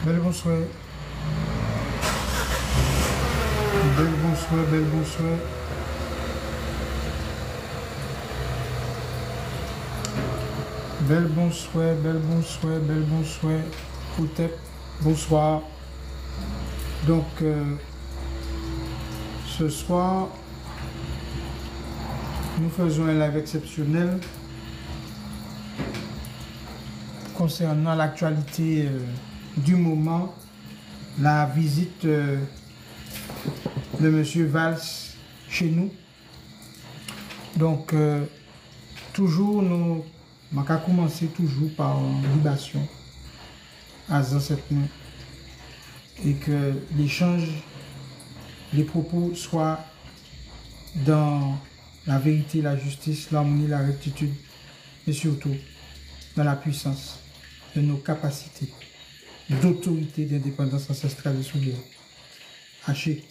Bel bonsoir. Bel bonsoir, bel bonsoir. Bel bonsoir, bel bonsoir, bel bonsoir. Outep, bonsoir. Donc, ce soir, nous faisons un live exceptionnel concernant l'actualité du moment, la visite de M. Valls chez nous. Donc, toujours, nous avons commencé toujours par une libation à cette main et que l'échange, les propos soient dans la vérité, la justice, l'harmonie, la rectitude et surtout dans la puissance de nos capacités d'autorité, d'indépendance ancestrale et souveraine. Haché.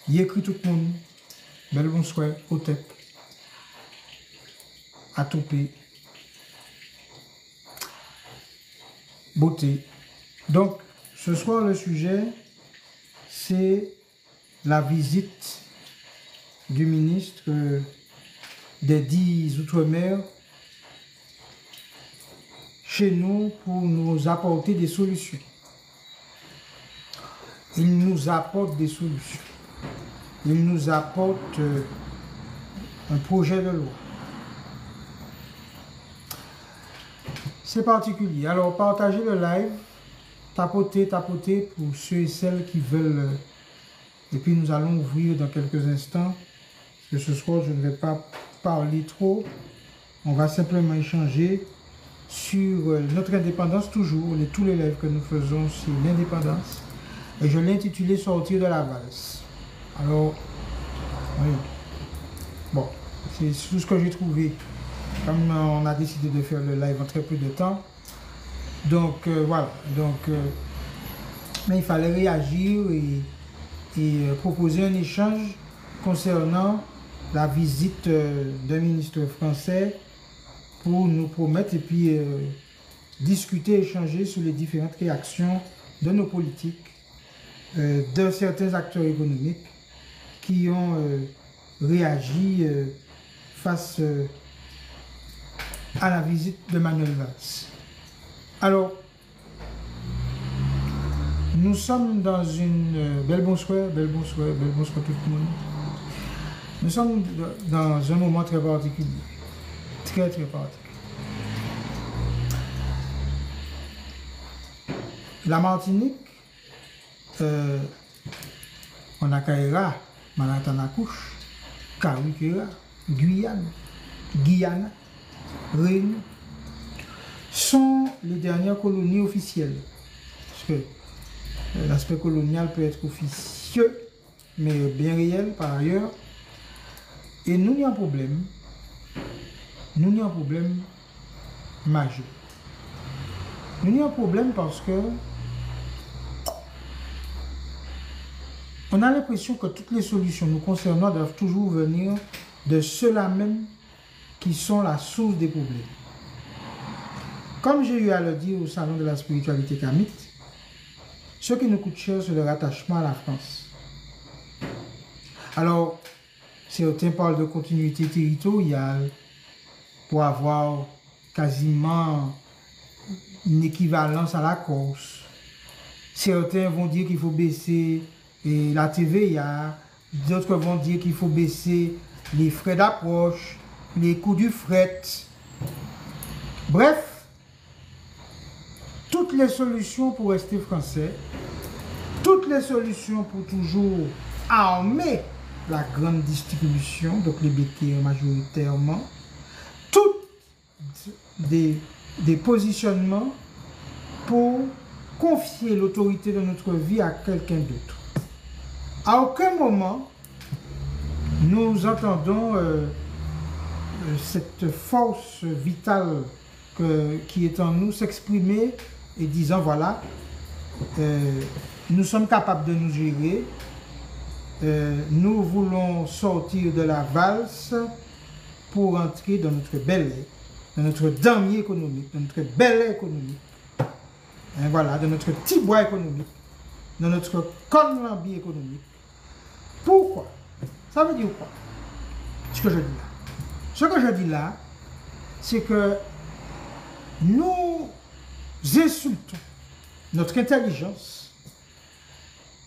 Il écrit tout le monde. Bel bonsoir, Otep. Atopé. Beauté. Donc, ce soir, le sujet, c'est la visite du ministre des 10 Outre-mer chez nous pour nous apporter des solutions. Il nous apporte des solutions. Il nous apporte un projet de loi. C'est particulier. Alors, partagez le live, tapotez pour ceux et celles qui veulent. Et puis, nous allons ouvrir dans quelques instants. Parce que ce soir, je ne vais pas parler trop. On va simplement échanger sur notre indépendance, toujours. Tous les lives que nous faisons sur l'indépendance. Et je l'ai intitulé Sortir de la valse. Alors, oui. Bon, c'est tout ce que j'ai trouvé. Comme on a décidé de faire le live en très peu de temps. Donc, voilà. Donc, mais il fallait réagir et proposer un échange concernant la visite d'un ministre français pour nous promettre et puis discuter, échanger sur les différentes réactions de nos politiques, de certains acteurs économiques qui ont réagi face à la visite de Manuel Valls. Alors, nous sommes dans une... bel bonsoir tout le monde. Nous sommes dans un moment très particulier. Très particulier. La Martinique, on a Kaira, Malatanakouche, Karikera, Guyane, Réunion, sont les dernières colonies officielles. Parce que l'aspect colonial peut être officieux, mais bien réel par ailleurs. Et nous, il y a un problème. Nous, il y a un problème majeur. Nous, il y a un problème parce que on a l'impression que toutes les solutions nous concernant doivent toujours venir de ceux-là même qui sont la source des problèmes. Comme j'ai eu à le dire au salon de la spiritualité kamite, ce qui nous coûte cher, c'est le rattachement à la France. Alors, certains parlent de continuité territoriale pour avoir quasiment une équivalence à la Corse. Certains vont dire qu'il faut baisser la TVA, d'autres vont dire qu'il faut baisser les frais d'approche, les coûts du fret. Bref, toutes les solutions pour rester français, toutes les solutions pour toujours armer la grande distribution, donc les béquets majoritairement, toutes des positionnements pour confier l'autorité de notre vie à quelqu'un d'autre. À aucun moment, nous entendons cette force vitale qui est en nous s'exprimer et disant voilà, nous sommes capables de nous gérer, nous voulons sortir de la valse pour entrer dans notre bel air, dans notre damier économique, dans notre bel air économique. hein, voilà, de notre petit bois économique, de notre conlambi économique. Pourquoi? Ça veut dire quoi? Ce que je dis là. Ce que je dis là, c'est que nous insultons notre intelligence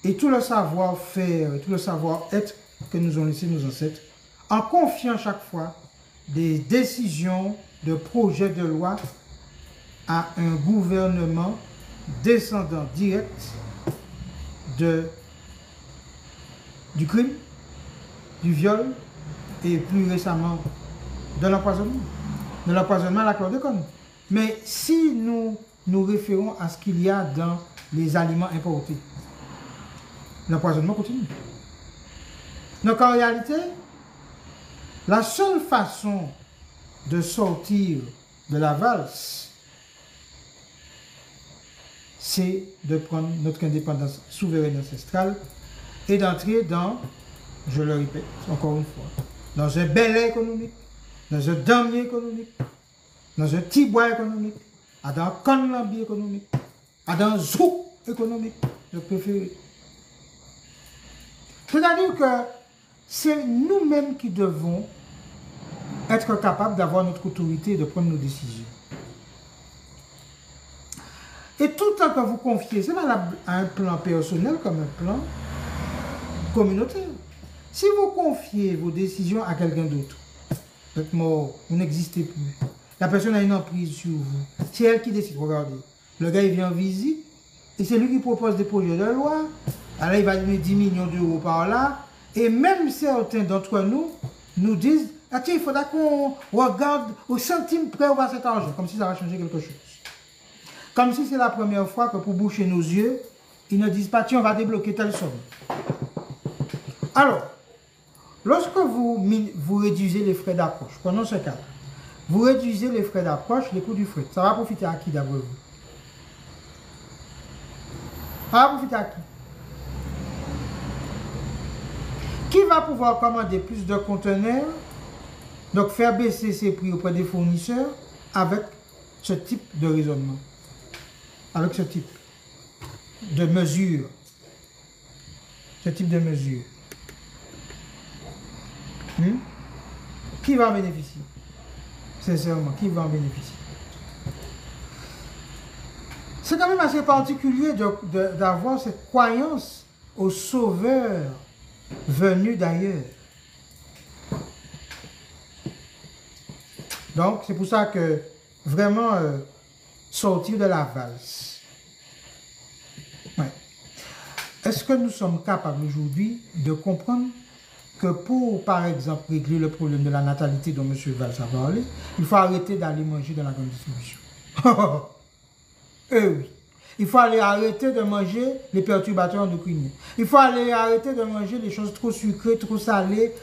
et tout le savoir-faire, et tout le savoir-être que nous ont laissé nos ancêtres, en confiant chaque fois des décisions de projets de loi à un gouvernement descendant direct du crime, du viol et plus récemment de l'empoisonnement. De l'empoisonnement à la chlordécone. Mais si nous nous référons à ce qu'il y a dans les aliments importés, l'empoisonnement continue. Donc en réalité, la seule façon de sortir de la valse, c'est de prendre notre indépendance souveraine ancestrale et d'entrer dans, je le répète encore une fois, dans un bel air économique, dans un damier économique, dans un petit bois économique, dans un conlambi économique, dans un zouk économique, je préfère. C'est-à-dire que c'est nous-mêmes qui devons être capables d'avoir notre autorité et de prendre nos décisions. Et tout le temps que vous confiez, c'est valable à un plan personnel comme un plan communautaire. Si vous confiez vos décisions à quelqu'un d'autre, vous êtes mort, vous n'existez plus. La personne a une emprise sur vous. C'est elle qui décide. Regardez, le gars il vient en visite et c'est lui qui propose des projets de loi. Alors il va donner 10 millions d'euros par là. Et même certains d'entre nous nous disent, ah tiens, il faudra qu'on regarde au centime près où va cet argent, comme si ça va changer quelque chose. Comme si c'est la première fois que pour boucher nos yeux, ils ne disent pas, tiens, on va débloquer telle somme. Alors, lorsque vous réduisez les frais d'approche, prenons ce cas, vous réduisez les frais d'approche, les coûts du fret. Ça va profiter à qui d'après vous? Ça va profiter à qui? Qui va pouvoir commander plus de conteneurs, donc faire baisser ses prix auprès des fournisseurs avec ce type de raisonnement, avec ce type de mesure, Qui va en bénéficier? Sincèrement, qui va en bénéficier? C'est quand même assez particulier d'avoir cette croyance au sauveur venu d'ailleurs. Donc, c'est pour ça que vraiment sortir de la valse. Ouais. Est-ce que nous sommes capables aujourd'hui de comprendre que pour, par exemple, régler le problème de la natalité dont M. Valls a parlé, il faut arrêter d'aller manger dans la grande distribution. Oui. Il faut aller arrêter de manger les perturbateurs endocriniens. Il faut aller arrêter de manger les choses trop sucrées, trop salées,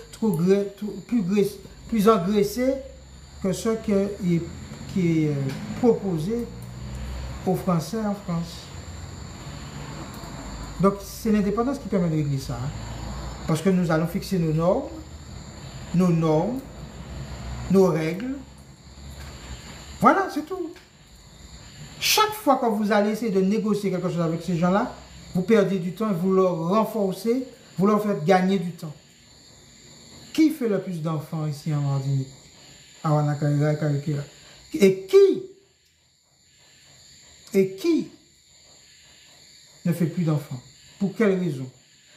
plus engraissées que ce qui est proposé aux Français en France. Donc, c'est l'indépendance qui permet de régler ça. Parce que nous allons fixer nos normes, nos règles. Voilà, c'est tout. Chaque fois que vous allez essayer de négocier quelque chose avec ces gens-là, vous perdez du temps et vous leur renforcez, vous leur faites gagner du temps. Qui fait le plus d'enfants ici en Martinique? Et qui ne fait plus d'enfants? Pour quelle raison?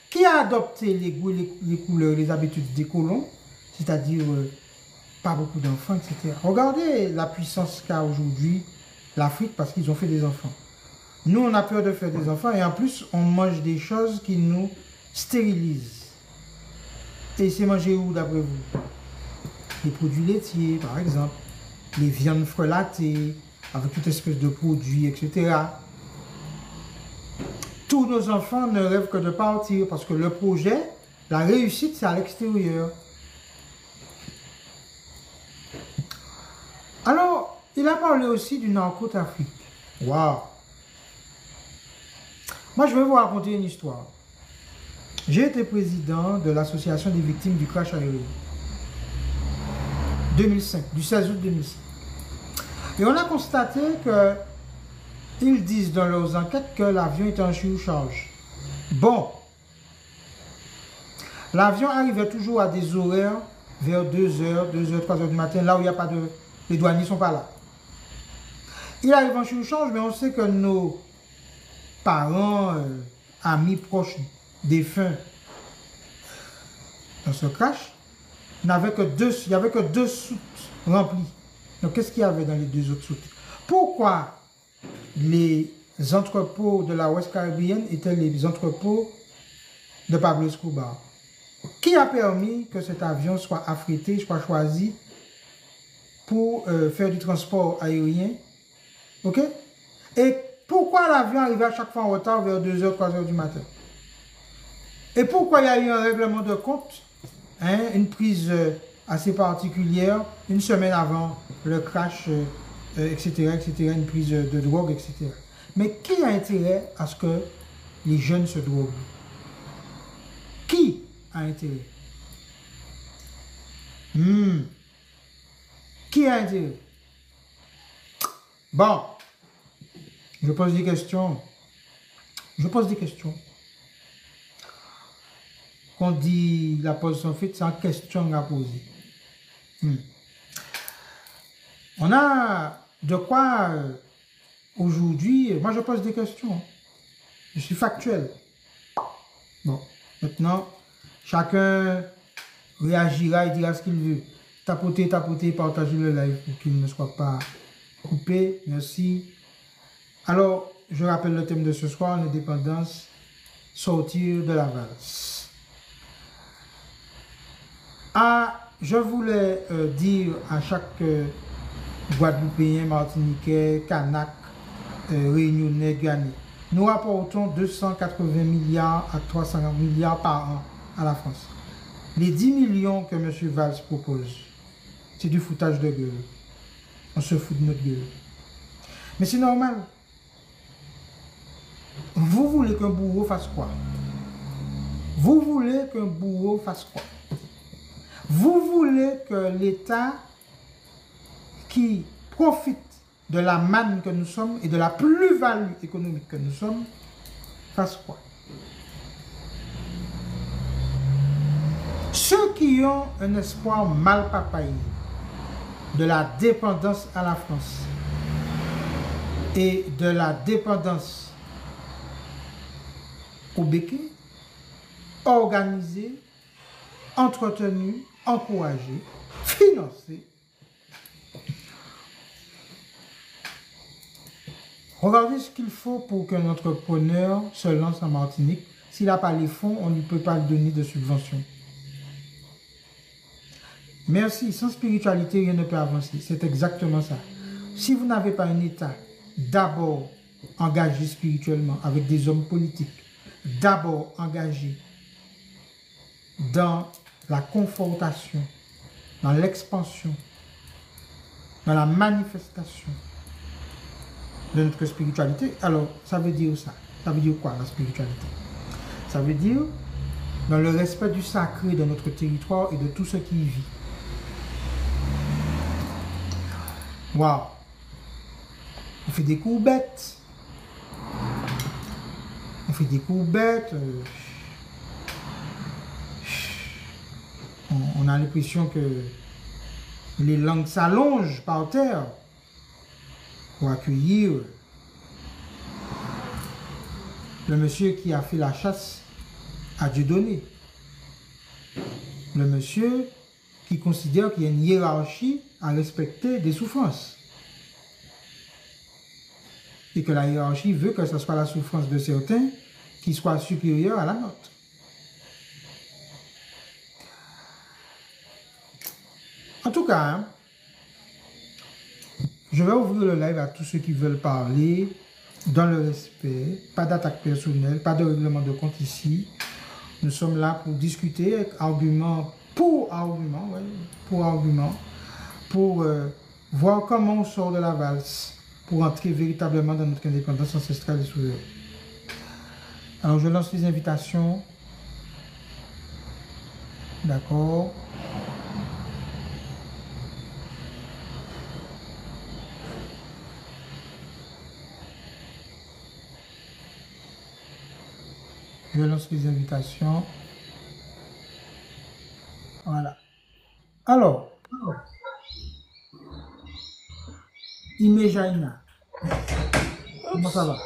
Qui a adopté les goûts, les couleurs, les habitudes des colons, c'est-à-dire pas beaucoup d'enfants, etc. Regardez la puissance qu'a aujourd'hui l'Afrique parce qu'ils ont fait des enfants. Nous, on a peur de faire des enfants et en plus, on mange des choses qui nous stérilisent. Et c'est manger où d'après vous? Les produits laitiers, par exemple, les viandes frelatées, avec toute espèce de produits, etc. Tous nos enfants ne rêvent que de partir parce que le projet, la réussite, c'est à l'extérieur. Alors, il a parlé aussi du narcotrafic. Waouh! Moi, je vais vous raconter une histoire. J'ai été président de l'association des victimes du crash aérien. 2005, du 16 août 2005. Et on a constaté que Ils disent dans leurs enquêtes que l'avion est en surcharge. Bon, l'avion arrivait toujours à des horaires vers 2h, 3h du matin, là où il n'y a pas de... Les douaniers ne sont pas là. Il arrive en surcharge, mais on sait que nos parents, amis proches, défunts, dans ce crash, il n'y avait que deux soutes remplies. Donc, qu'est-ce qu'il y avait dans les deux autres soutes? Pourquoi les entrepôts de la West Caribbean étaient les entrepôts de Pablo Escobar? Qui a permis que cet avion soit affrété, soit choisi pour faire du transport aérien? Ok? Et pourquoi l'avion arrivait à chaque fois en retard vers 2h, 3h du matin? Et pourquoi il y a eu un règlement de compte, hein, une prise assez particulière, une semaine avant le crash, etc., une prise de drogue, etc. Mais qui a intérêt à ce que les jeunes se droguent? Qui a intérêt? Qui a intérêt? Bon, je pose des questions. Quand on dit la position faite, c'est en question à poser. On a de quoi aujourd'hui, moi je pose des questions. Je suis factuel. Bon, maintenant, chacun réagira et dira ce qu'il veut. Tapoter, partager le live pour qu'il ne soit pas coupé. Merci. Alors, je rappelle le thème de ce soir, l'indépendance, sortir de la valse. Je voulais dire à chaque Guadeloupéen, Martiniquais, Kanak, Réunionnais, Ghanais, nous rapportons 280 milliards à 350 milliards par an à la France. Les 10 millions que M. Valls propose, c'est du foutage de gueule. On se fout de notre gueule. Mais c'est normal. Vous voulez qu'un bourreau fasse quoi? Vous voulez qu'un bourreau fasse quoi? Vous voulez que l'État qui profite de la manne que nous sommes et de la plus-value économique que nous sommes fasse quoi? Ceux qui ont un espoir mal papaye de la dépendance à la France et de la dépendance au béquet, organisés, entretenus, encouragés, financés. Regardez ce qu'il faut pour qu'un entrepreneur se lance en Martinique. S'il n'a pas les fonds, on ne peut pas lui donner de subvention. Merci, sans spiritualité, rien ne peut avancer. C'est exactement ça. Si vous n'avez pas un État d'abord engagé spirituellement avec des hommes politiques, d'abord engagé dans la confortation, dans l'expansion, dans la manifestation de notre spiritualité, alors ça veut dire ça. Ça veut dire quoi la spiritualité? Ça veut dire dans le respect du sacré de notre territoire et de tout ce qui y vit. Waouh! On fait des courbettes. On fait des courbettes. On a l'impression que les langues s'allongent par terre pour accueillir le monsieur qui a fait la chasse à Dieudonné. Le monsieur qui considère qu'il y a une hiérarchie à respecter des souffrances. Et que la hiérarchie veut que ce soit la souffrance de certains qui soit supérieure à la nôtre. En tout cas, hein, je vais ouvrir le live à tous ceux qui veulent parler dans le respect, pas d'attaque personnelle, pas de règlement de compte ici. Nous sommes là pour discuter avec argument pour argument, pour voir comment on sort de la valse, pour entrer véritablement dans notre indépendance ancestrale et souveraine. Alors je lance les invitations. D'accord. Je vais lancer les invitations. Voilà. Alors, Imejaina, comment ça va?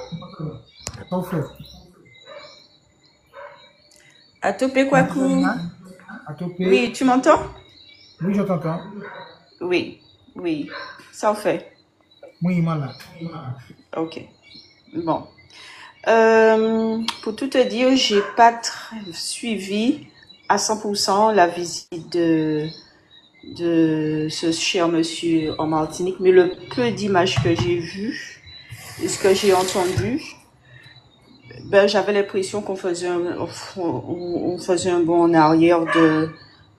Parfait. Atopé Kwaku. Imejaina, à topé. Oui, tu m'entends? Oui, je t'entends. Oui, oui. Ça en fait. Oui, voilà. Ok. Bon. Pour tout te dire, j'ai pas suivi à 100% la visite de ce cher monsieur en Martinique, mais le peu d'images que j'ai vues et ce que j'ai entendu, ben, j'avais l'impression qu'on faisait on faisait un bond en arrière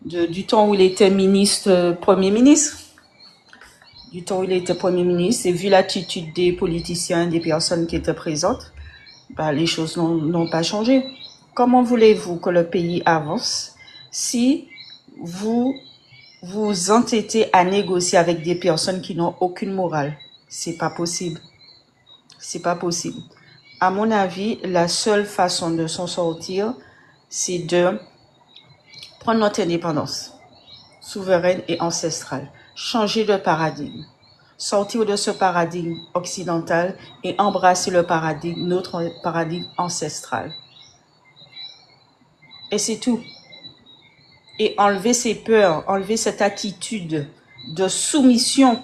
du temps où il était ministre, premier ministre. Du temps où il était Premier ministre, et vu l'attitude des politiciens, des personnes qui étaient présentes, bah, les choses n'ont pas changé. Comment voulez-vous que le pays avance si vous vous entêtez à négocier avec des personnes qui n'ont aucune morale? C'est pas possible. C'est pas possible. À mon avis, la seule façon de s'en sortir, c'est de prendre notre indépendance souveraine et ancestrale, changer de paradigme, sortir de ce paradigme occidental et embrasser notre paradigme ancestral. Et c'est tout. Et enlever ces peurs, enlever cette attitude de soumission.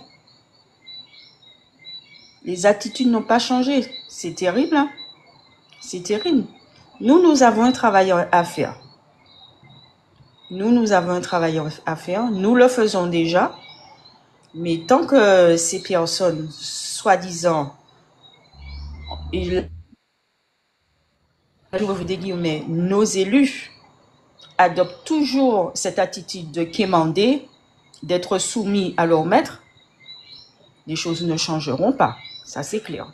Les attitudes n'ont pas changé. C'est terrible, hein? C'est terrible. Nous avons un travail à faire. Nous avons un travail à faire. Nous le faisons déjà. Mais tant que ces personnes, soi-disant, des guillemets, nos élus, adoptent toujours cette attitude de quémander, d'être soumis à leur maître, les choses ne changeront pas. Ça, c'est clair.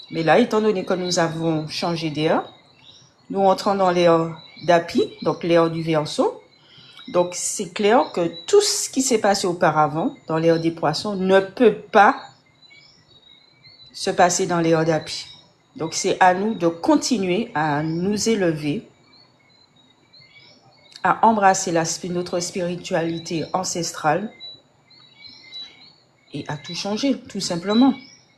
Mais là, étant donné que nous avons changé d'ère, nous entrons dans l'ère d'Api, donc l'ère du Verseau. Donc, c'est clair que tout ce qui s'est passé auparavant, dans l'ère des Poissons, ne peut pas se passer dans l'ère d'Api. Donc, c'est à nous de continuer à nous élever, à embrasser notre spiritualité ancestrale et à tout changer, tout simplement.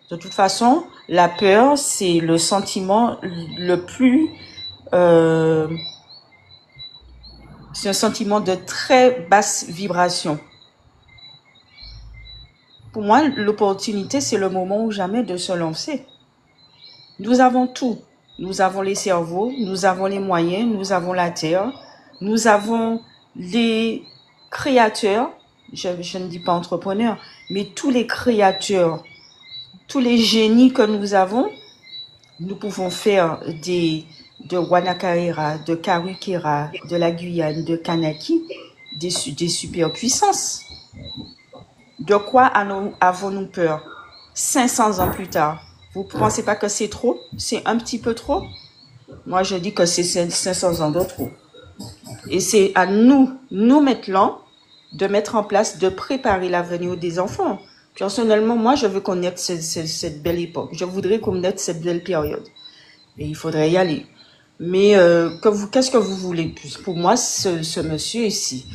De toute façon, la peur, c'est le sentiment le plus... c'est un sentiment de très basse vibration. Pour moi, l'opportunité, c'est le moment ou jamais de se lancer. Nous avons tout. Nous avons les cerveaux, nous avons les moyens, nous avons la terre, nous avons les créateurs, je ne dis pas entrepreneurs, mais tous les créateurs, tous les génies que nous avons, nous pouvons faire de Wanakaera, de Karukera, de la Guyane, de Kanaki, des superpuissances. De quoi avons-nous peur 500 ans plus tard? Vous ne pensez pas que c'est trop? C'est un petit peu trop? Moi, je dis que c'est 500 ans de trop. Et c'est à nous maintenant, de mettre en place, de préparer l'avenir des enfants. Personnellement, moi, je veux connaître cette belle époque. Je voudrais connaître cette belle période. Et il faudrait y aller. Mais qu'est-ce que vous voulez plus? Pour moi, ce monsieur ici,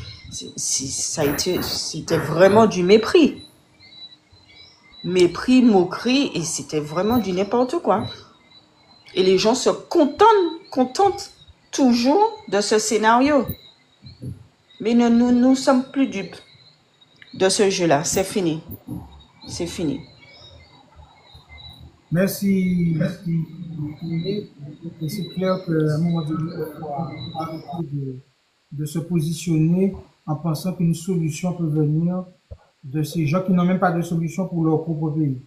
c'était vraiment du mépris. Mépris, moquerie, et c'était vraiment du n'importe quoi. Et les gens se contentent toujours de ce scénario. Mais nous sommes plus dupes de ce jeu-là. C'est fini. C'est fini. Merci. Et c'est clair qu'à un moment donné, il faut arrêter de se positionner en pensant qu'une solution peut venir de ces gens qui n'ont même pas de solution pour leur propre pays.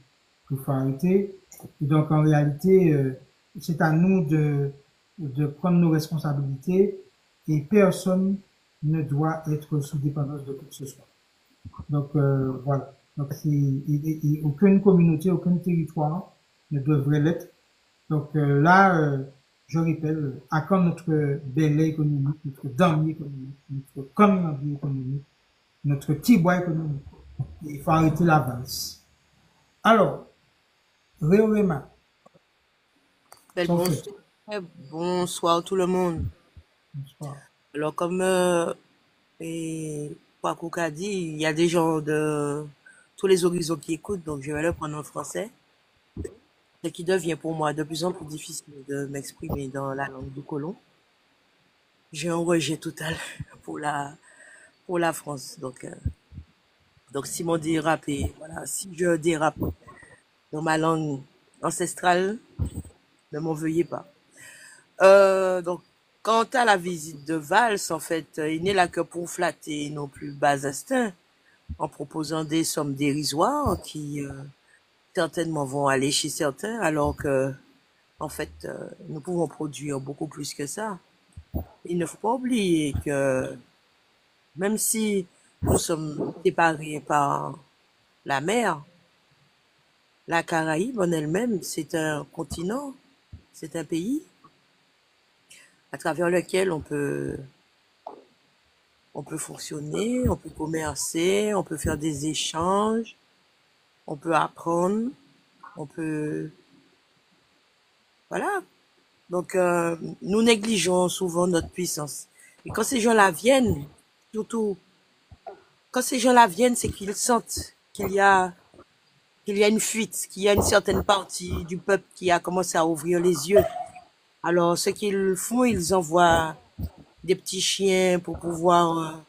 Il faut arrêter. Et donc, en réalité, c'est à nous de prendre nos responsabilités et personne ne doit être sous dépendance de qui que ce soit. Donc, voilà. Donc, aucune communauté, aucun territoire ne devrait l'être. Donc, là, je répète, à quand notre belay économique, notre damier économique, notre commandier économique, notre tibois économique. Il faut arrêter la valse. Alors, Réorema, Belle sont bonjour. faits. Eh, bonsoir tout le monde. Bonsoir. Alors comme et Kwaku a dit, il y a des gens de tous les horizons qui écoutent, donc je vais le prendre en français, ce qui devient pour moi de plus en plus difficile de m'exprimer dans la langue du colon. J'ai un rejet total pour la France. Donc si mon dérape voilà, si je dérape dans ma langue ancestrale, ne m'en veuillez pas. Donc, quant à la visite de Valls, en fait, il n'est là que pour flatter nos plus bas instincts en proposant des sommes dérisoires qui certainement vont aller chez certains, alors que, en fait, nous pouvons produire beaucoup plus que ça. Il ne faut pas oublier que même si nous sommes séparés par la mer, la Caraïbe en elle-même, c'est un continent, c'est un pays à travers lequel on peut fonctionner, on peut commercer, on peut faire des échanges, on peut apprendre, on peut, voilà. Donc, nous négligeons souvent notre puissance. Et quand ces gens-là viennent, surtout, quand ces gens-là viennent, c'est qu'ils sentent qu'il y a une fuite, qu'il y a une certaine partie du peuple qui a commencé à ouvrir les yeux. Alors, ce qu'ils font, ils envoient des petits chiens pour pouvoir,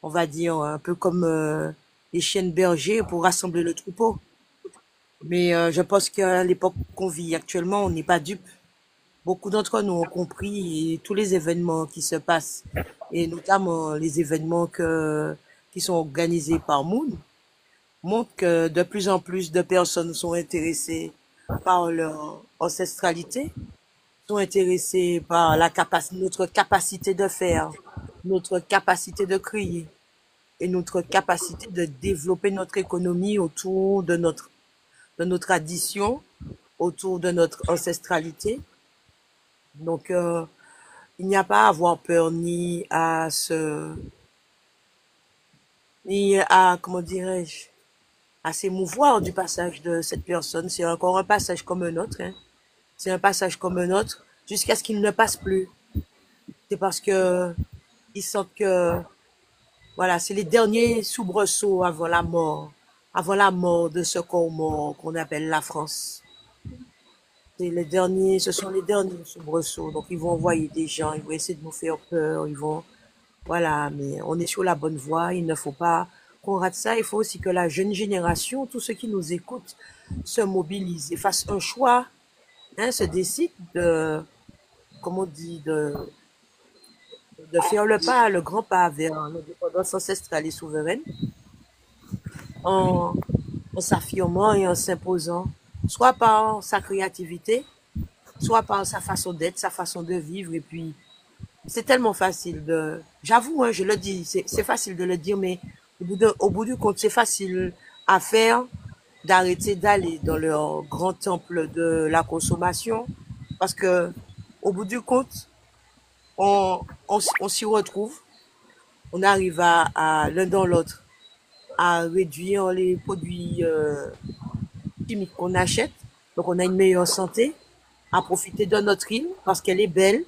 on va dire, un peu comme les chiens de berger pour rassembler le troupeau. Mais je pense qu'à l'époque qu'on vit actuellement, on n'est pas dupes. Beaucoup d'entre nous ont compris et tous les événements qui se passent, et notamment les événements qui sont organisés par Moon, montrent que de plus en plus de personnes sont intéressées par leur ancestralité, sont intéressées par notre capacité de faire, notre capacité de créer et notre capacité de développer notre économie autour de nos traditions, autour de notre ancestralité. Donc, il n'y a pas à avoir peur ni à, comment dirais-je, à s'émouvoir du passage de cette personne. C'est encore un passage comme un autre, hein. C'est un passage comme un autre jusqu'à ce qu'il ne passe plus. C'est parce que ils sentent que, voilà, c'est les derniers soubresauts avant la mort de ce corps mort qu'on appelle la France. C'est les derniers, ce sont les derniers soubresauts. Donc, ils vont envoyer des gens, ils vont essayer de nous faire peur, ils vont, voilà, mais on est sur la bonne voie. Il ne faut pas qu'on rate ça. Il faut aussi que la jeune génération, tous ceux qui nous écoutent, se mobilisent et fassent un choix, hein, se décident de, comment on dit, de faire le pas, le grand pas vers l'indépendance ancestrale et souveraine en, en s'affirmant et en s'imposant, soit par sa créativité, soit par sa façon d'être, sa façon de vivre. Et puis, c'est tellement facile de, j'avoue, hein, je le dis, c'est facile de le dire, mais au bout du compte, c'est facile à faire d'arrêter d'aller dans leur grand temple de la consommation parce que, au bout du compte, on s'y retrouve, on arrive l'un dans l'autre à réduire les produits chimiques qu'on achète, donc on a une meilleure santé, à profiter de notre île parce qu'elle est belle,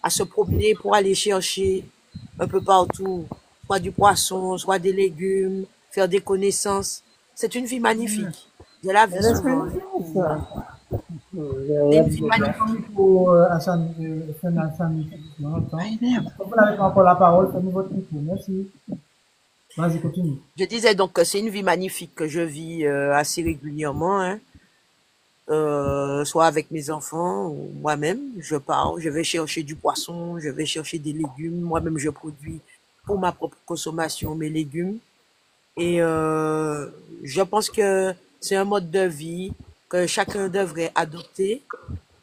à se promener pour aller chercher un peu partout, soit du poisson, soit des légumes, faire des connaissances. C'est une vie magnifique. Je la vis Elle est souvent. magnifique, ça. C'est une vie Merci magnifique. pour Hassan, Hassan, longtemps. Comme vous n'avez pas encore la parole, faites-nous votre micro. Merci. Vas-y, continue. Je disais donc que c'est une vie magnifique que je vis assez régulièrement, hein. Soit avec mes enfants ou moi-même, je pars, je vais chercher du poisson, je vais chercher des légumes. Moi-même, je produis pour ma propre consommation mes légumes. Et je pense que c'est un mode de vie que chacun devrait adopter.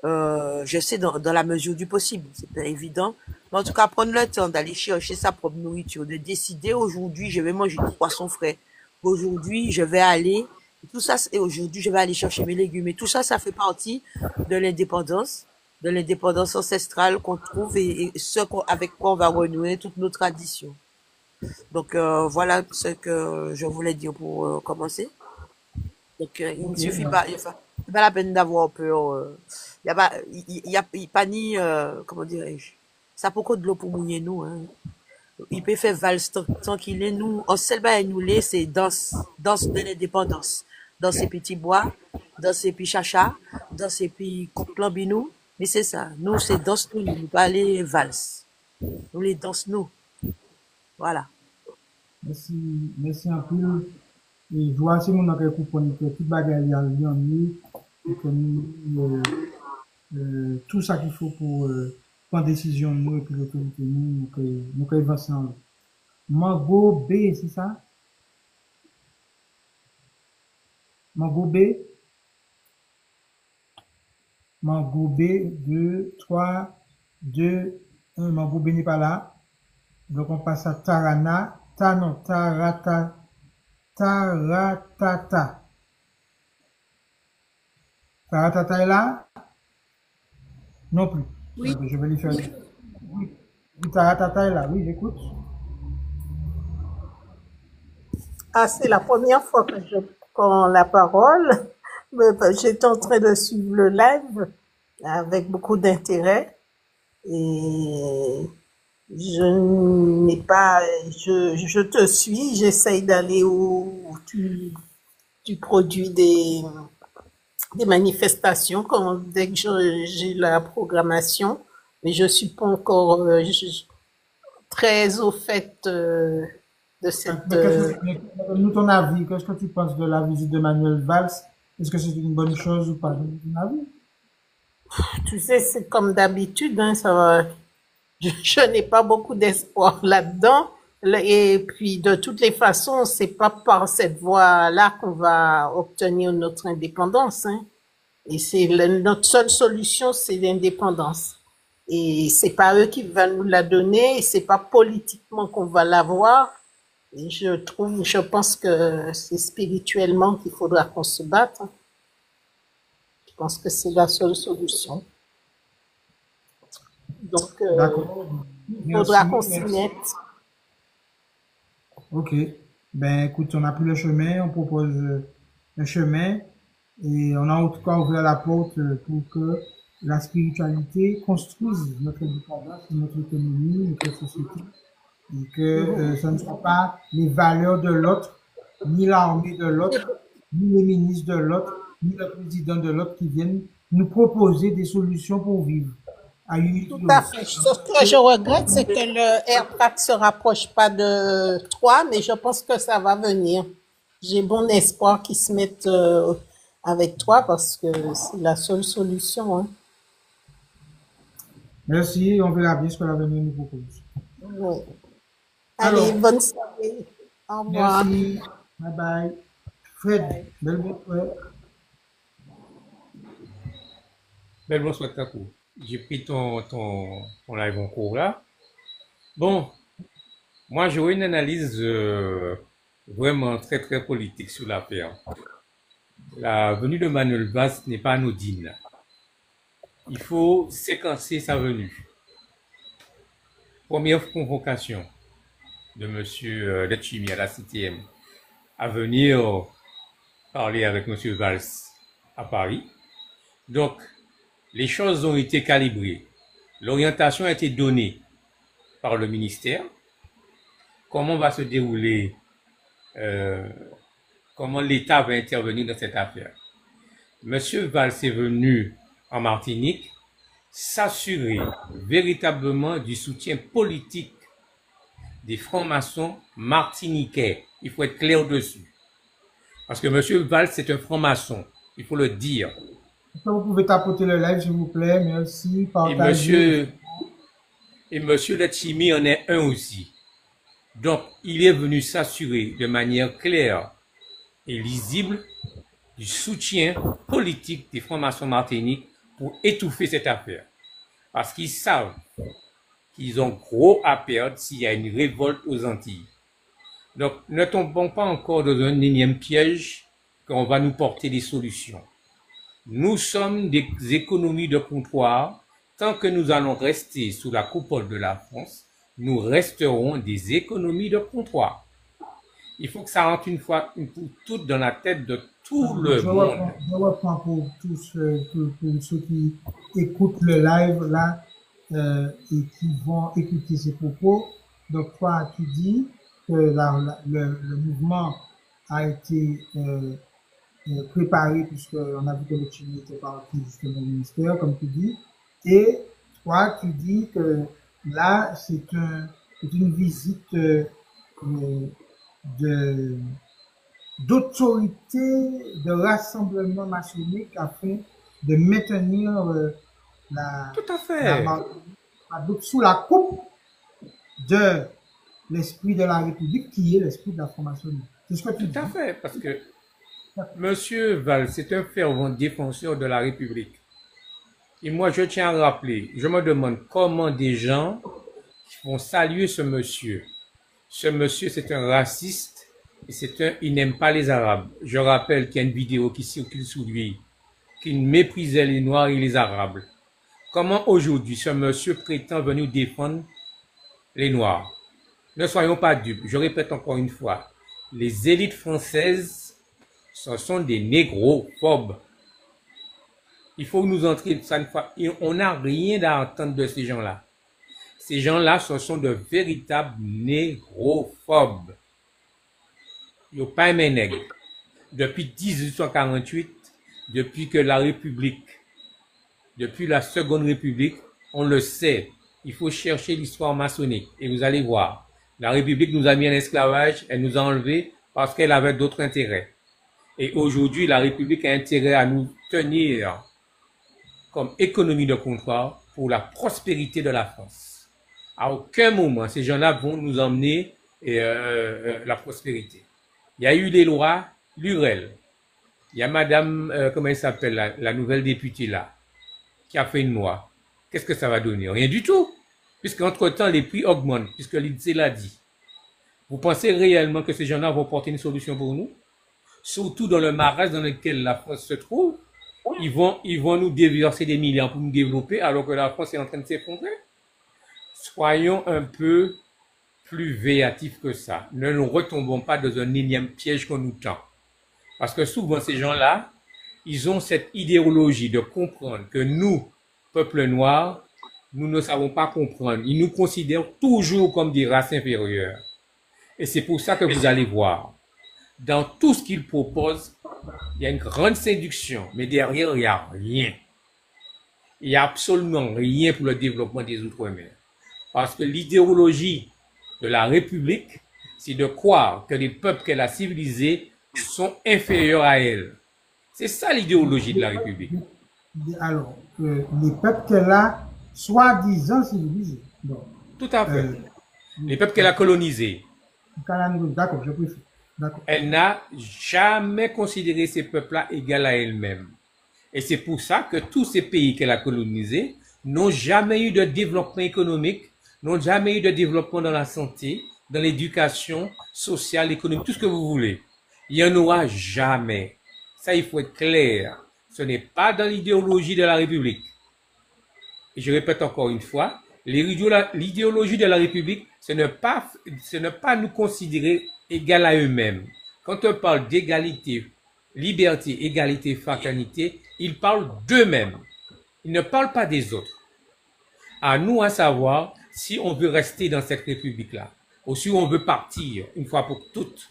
Je sais dans la mesure du possible, c'est pas évident. Mais en tout cas, prendre le temps d'aller chercher sa propre nourriture, de décider aujourd'hui, je vais manger du poisson frais. Aujourd'hui, je vais aller, tout ça, et aujourd'hui, je vais aller chercher mes légumes. Et tout ça, ça fait partie de l'indépendance ancestrale qu'on trouve et avec quoi on va renouer toutes nos traditions. Donc, voilà ce que je voulais dire pour commencer. Donc, il ne Ok, suffit pas, merci. enfin, C'est pas la peine d'avoir peur. Il y a pas ni, comment dirais-je, ça peut de l'eau pour mouiller nous. Hein. Il peut faire valse tant qu'il est nous. En seul bas, nous l'est, c'est danse de l'indépendance. Dans ces petits bois, dans ces petits chacha, dans ces petits clambinou. Mais c'est ça. Nous, c'est danse nous pas les valse. Nous les danse nous. Voilà. Merci, merci un peu. Et je vois si mon aurait compris que tout bagage y a en nous, et que nous, tout ça qu'il faut pour prendre décision de nous et puis l'autorité nous que avancer en nous. Mango B, c'est ça? Mango B? Mango B, 2, 3, 2, 1. Mango B n'est pas là. Donc on passe à Tarana. Taratata. Taratata est là? Non plus. Oui. Je vais lui faire. Oui, Taratata est là. Oui, j'écoute. Ah, c'est la première fois que je prends la parole. J'étais en train de suivre le live avec beaucoup d'intérêt et je te suis, j'essaye d'aller où tu produis des manifestations dès que j'ai la programmation, mais je suis pas encore très au fait de cette. Nous, ton avis, qu'est-ce que tu penses de la visite de Manuel Valls? Est-ce que c'est une bonne chose ou pas? Ton avis? Tu sais, c'est comme d'habitude, hein, je n'ai pas beaucoup d'espoir là-dedans. Et puis, de toutes les façons, c'est pas par cette voie-là qu'on va obtenir notre indépendance, hein. Et c'est notre seule solution, c'est l'indépendance. Et c'est pas eux qui vont nous la donner, et c'est pas politiquement qu'on va l'avoir. Et je pense que c'est spirituellement qu'il faudra qu'on se batte. Je pense que c'est la seule solution. Donc, il faudra qu'on s'y mette. Ok. Ben, écoute, on a pris le chemin, on propose le chemin et on a en tout cas ouvert la porte pour que la spiritualité construise notre indépendance, notre économie, notre société et que ce ne soit pas les valeurs de l'autre, ni l'armée de l'autre, ni les ministres de l'autre, ni le président de l'autre qui viennent nous proposer des solutions pour vivre. Tout à fait. Ce que je regrette, c'est que le AirTag se rapproche pas de toi, mais je pense que ça va venir. J'ai bon espoir qu'ils se mettent avec toi parce que c'est la seule solution. Hein. Merci, on verra bien ce que l'avenir nous propose. Oui. Allez, alors, bonne soirée. Au revoir. Merci. Bye bye. Fred, belle bonsoir. Belle bonsoir, Takou. J'ai pris ton live en cours là. Bon, moi j'aurais une analyse vraiment très très politique sur l'affaire. La venue de Manuel Valls n'est pas anodine. Il faut séquencer sa venue. Première convocation de M. Letchimy à la CTM à venir parler avec M. Valls à Paris. Donc, les choses ont été calibrées. L'orientation a été donnée par le ministère. Comment va se dérouler, comment l'État va intervenir dans cette affaire. Monsieur Valls est venu en Martinique s'assurer véritablement du soutien politique des francs-maçons martiniquais. Il faut être clair dessus. Parce que monsieur Valls, c'est un franc-maçon. Il faut le dire. Vous pouvez tapoter le live, s'il vous plaît. Merci. Partagez. Et monsieur Letchimy en est un aussi. Donc, il est venu s'assurer de manière claire et lisible du soutien politique des francs-maçons martiniques pour étouffer cette affaire. Parce qu'ils savent qu'ils ont gros à perdre s'il y a une révolte aux Antilles. Donc, ne tombons pas encore dans un énième piège qu'on va nous porter des solutions. Nous sommes des économies de comptoir. Tant que nous allons rester sous la coupole de la France, nous resterons des économies de comptoir. Il faut que ça rentre une fois pour toutes dans la tête de tout le monde. Je reprends pour tous pour ceux qui écoutent le live là et qui vont écouter ces propos. Donc toi, tu dis que le mouvement a été préparé puisqu'on a vu que le Chili était parti justement au ministère, comme tu dis. Et toi, tu dis que là, c'est une visite de d'autorité de rassemblement maçonnique afin de maintenir Tout à fait. sous la coupe de l'esprit de la République qui est l'esprit de la franc-maçonnerie. C'est ce que tu dis. Tout à fait, parce que Monsieur Valls, c'est un fervent défenseur de la République. Et moi, je tiens à rappeler, je me demande comment des gens vont saluer ce monsieur. Ce monsieur, c'est un raciste et il n'aime pas les Arabes. Je rappelle qu'il y a une vidéo qui circule sous lui, qu'il méprisait les Noirs et les Arabes. Comment aujourd'hui ce monsieur prétend venir défendre les Noirs? Ne soyons pas dupes. Je répète encore une fois, les élites françaises, ce sont des négrophobes. Il faut nous entrer ça une fois. Et on n'a rien à entendre de ces gens-là. Ces gens-là, ce sont de véritables négrophobes. Ils n'ont pas un nègre. Depuis 1848, depuis que la République, depuis la Seconde République, on le sait. Il faut chercher l'histoire maçonnique. Et vous allez voir. La République nous a mis en esclavage. Elle nous a enlevés parce qu'elle avait d'autres intérêts. Et aujourd'hui, la République a intérêt à nous tenir comme économie de comptoir pour la prospérité de la France. À aucun moment, ces gens-là vont nous emmener la prospérité. Il y a eu les lois Lurel. Il y a madame, comment elle s'appelle, la nouvelle députée là, qui a fait une loi. Qu'est-ce que ça va donner? Rien du tout. Puisqu'entre-temps, les prix augmentent, puisque l'INSEE l'a dit. Vous pensez réellement que ces gens-là vont porter une solution pour nous? Surtout dans le marasme dans lequel la France se trouve. Ils vont nous déverser des milliards pour nous développer alors que la France est en train de s'effondrer. Soyons un peu plus véatifs que ça. Ne nous retombons pas dans un énième piège qu'on nous tend. Parce que souvent ces gens-là, ils ont cette idéologie de comprendre que nous, peuple noir, nous ne savons pas comprendre. Ils nous considèrent toujours comme des races inférieures. Et c'est pour ça que vous allez voir, dans tout ce qu'ils proposent, il y a une grande séduction, mais derrière, il n'y a rien. Il n'y a absolument rien pour le développement des Outre-mer. Parce que l'idéologie de la République, c'est de croire que les peuples qu'elle a civilisés sont inférieurs à elle. C'est ça l'idéologie de la République. Alors, les peuples qu'elle a soi-disant civilisés. Tout à fait. Les peuples qu'elle a colonisés. D'accord, je préfère. Elle n'a jamais considéré ces peuples-là égaux à elle-même. Et c'est pour ça que tous ces pays qu'elle a colonisés n'ont jamais eu de développement économique, n'ont jamais eu de développement dans la santé, dans l'éducation sociale, économique, tout ce que vous voulez. Il n'y en aura jamais. Ça, il faut être clair. Ce n'est pas dans l'idéologie de la République. Et je répète encore une fois, l'idéologie de la République, ce n'est pas nous considérer égal à eux-mêmes. Quand on parle d'égalité, liberté, égalité, fraternité, ils parlent d'eux-mêmes. Ils ne parlent pas des autres. À nous à savoir si on veut rester dans cette République-là ou si on veut partir une fois pour toutes.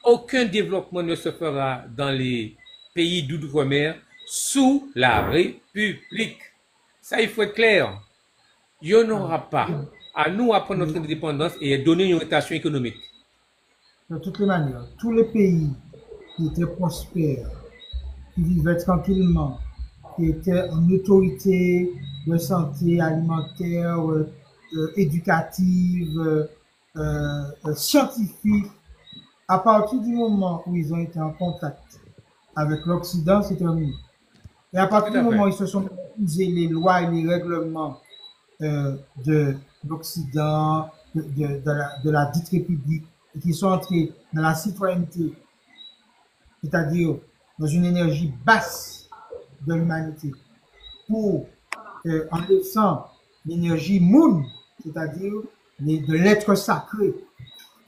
Aucun développement ne se fera dans les pays d'outre-mer sous la République. Ça, il faut être clair. Il n'y en aura pas. À nous à prendre notre indépendance et donner une orientation économique. De toutes les manières, tous les pays qui étaient prospères, qui vivaient tranquillement, qui étaient en autorité de santé alimentaire, éducative, scientifique, à partir du moment où ils ont été en contact avec l'Occident, c'est terminé. Et à partir du moment où ils se sont usés les lois et les règlements de l'Occident, de la dite République, et qui sont entrés dans la citoyenneté, c'est-à-dire dans une énergie basse de l'humanité, pour en laissant l'énergie moon, c'est-à-dire de l'être sacré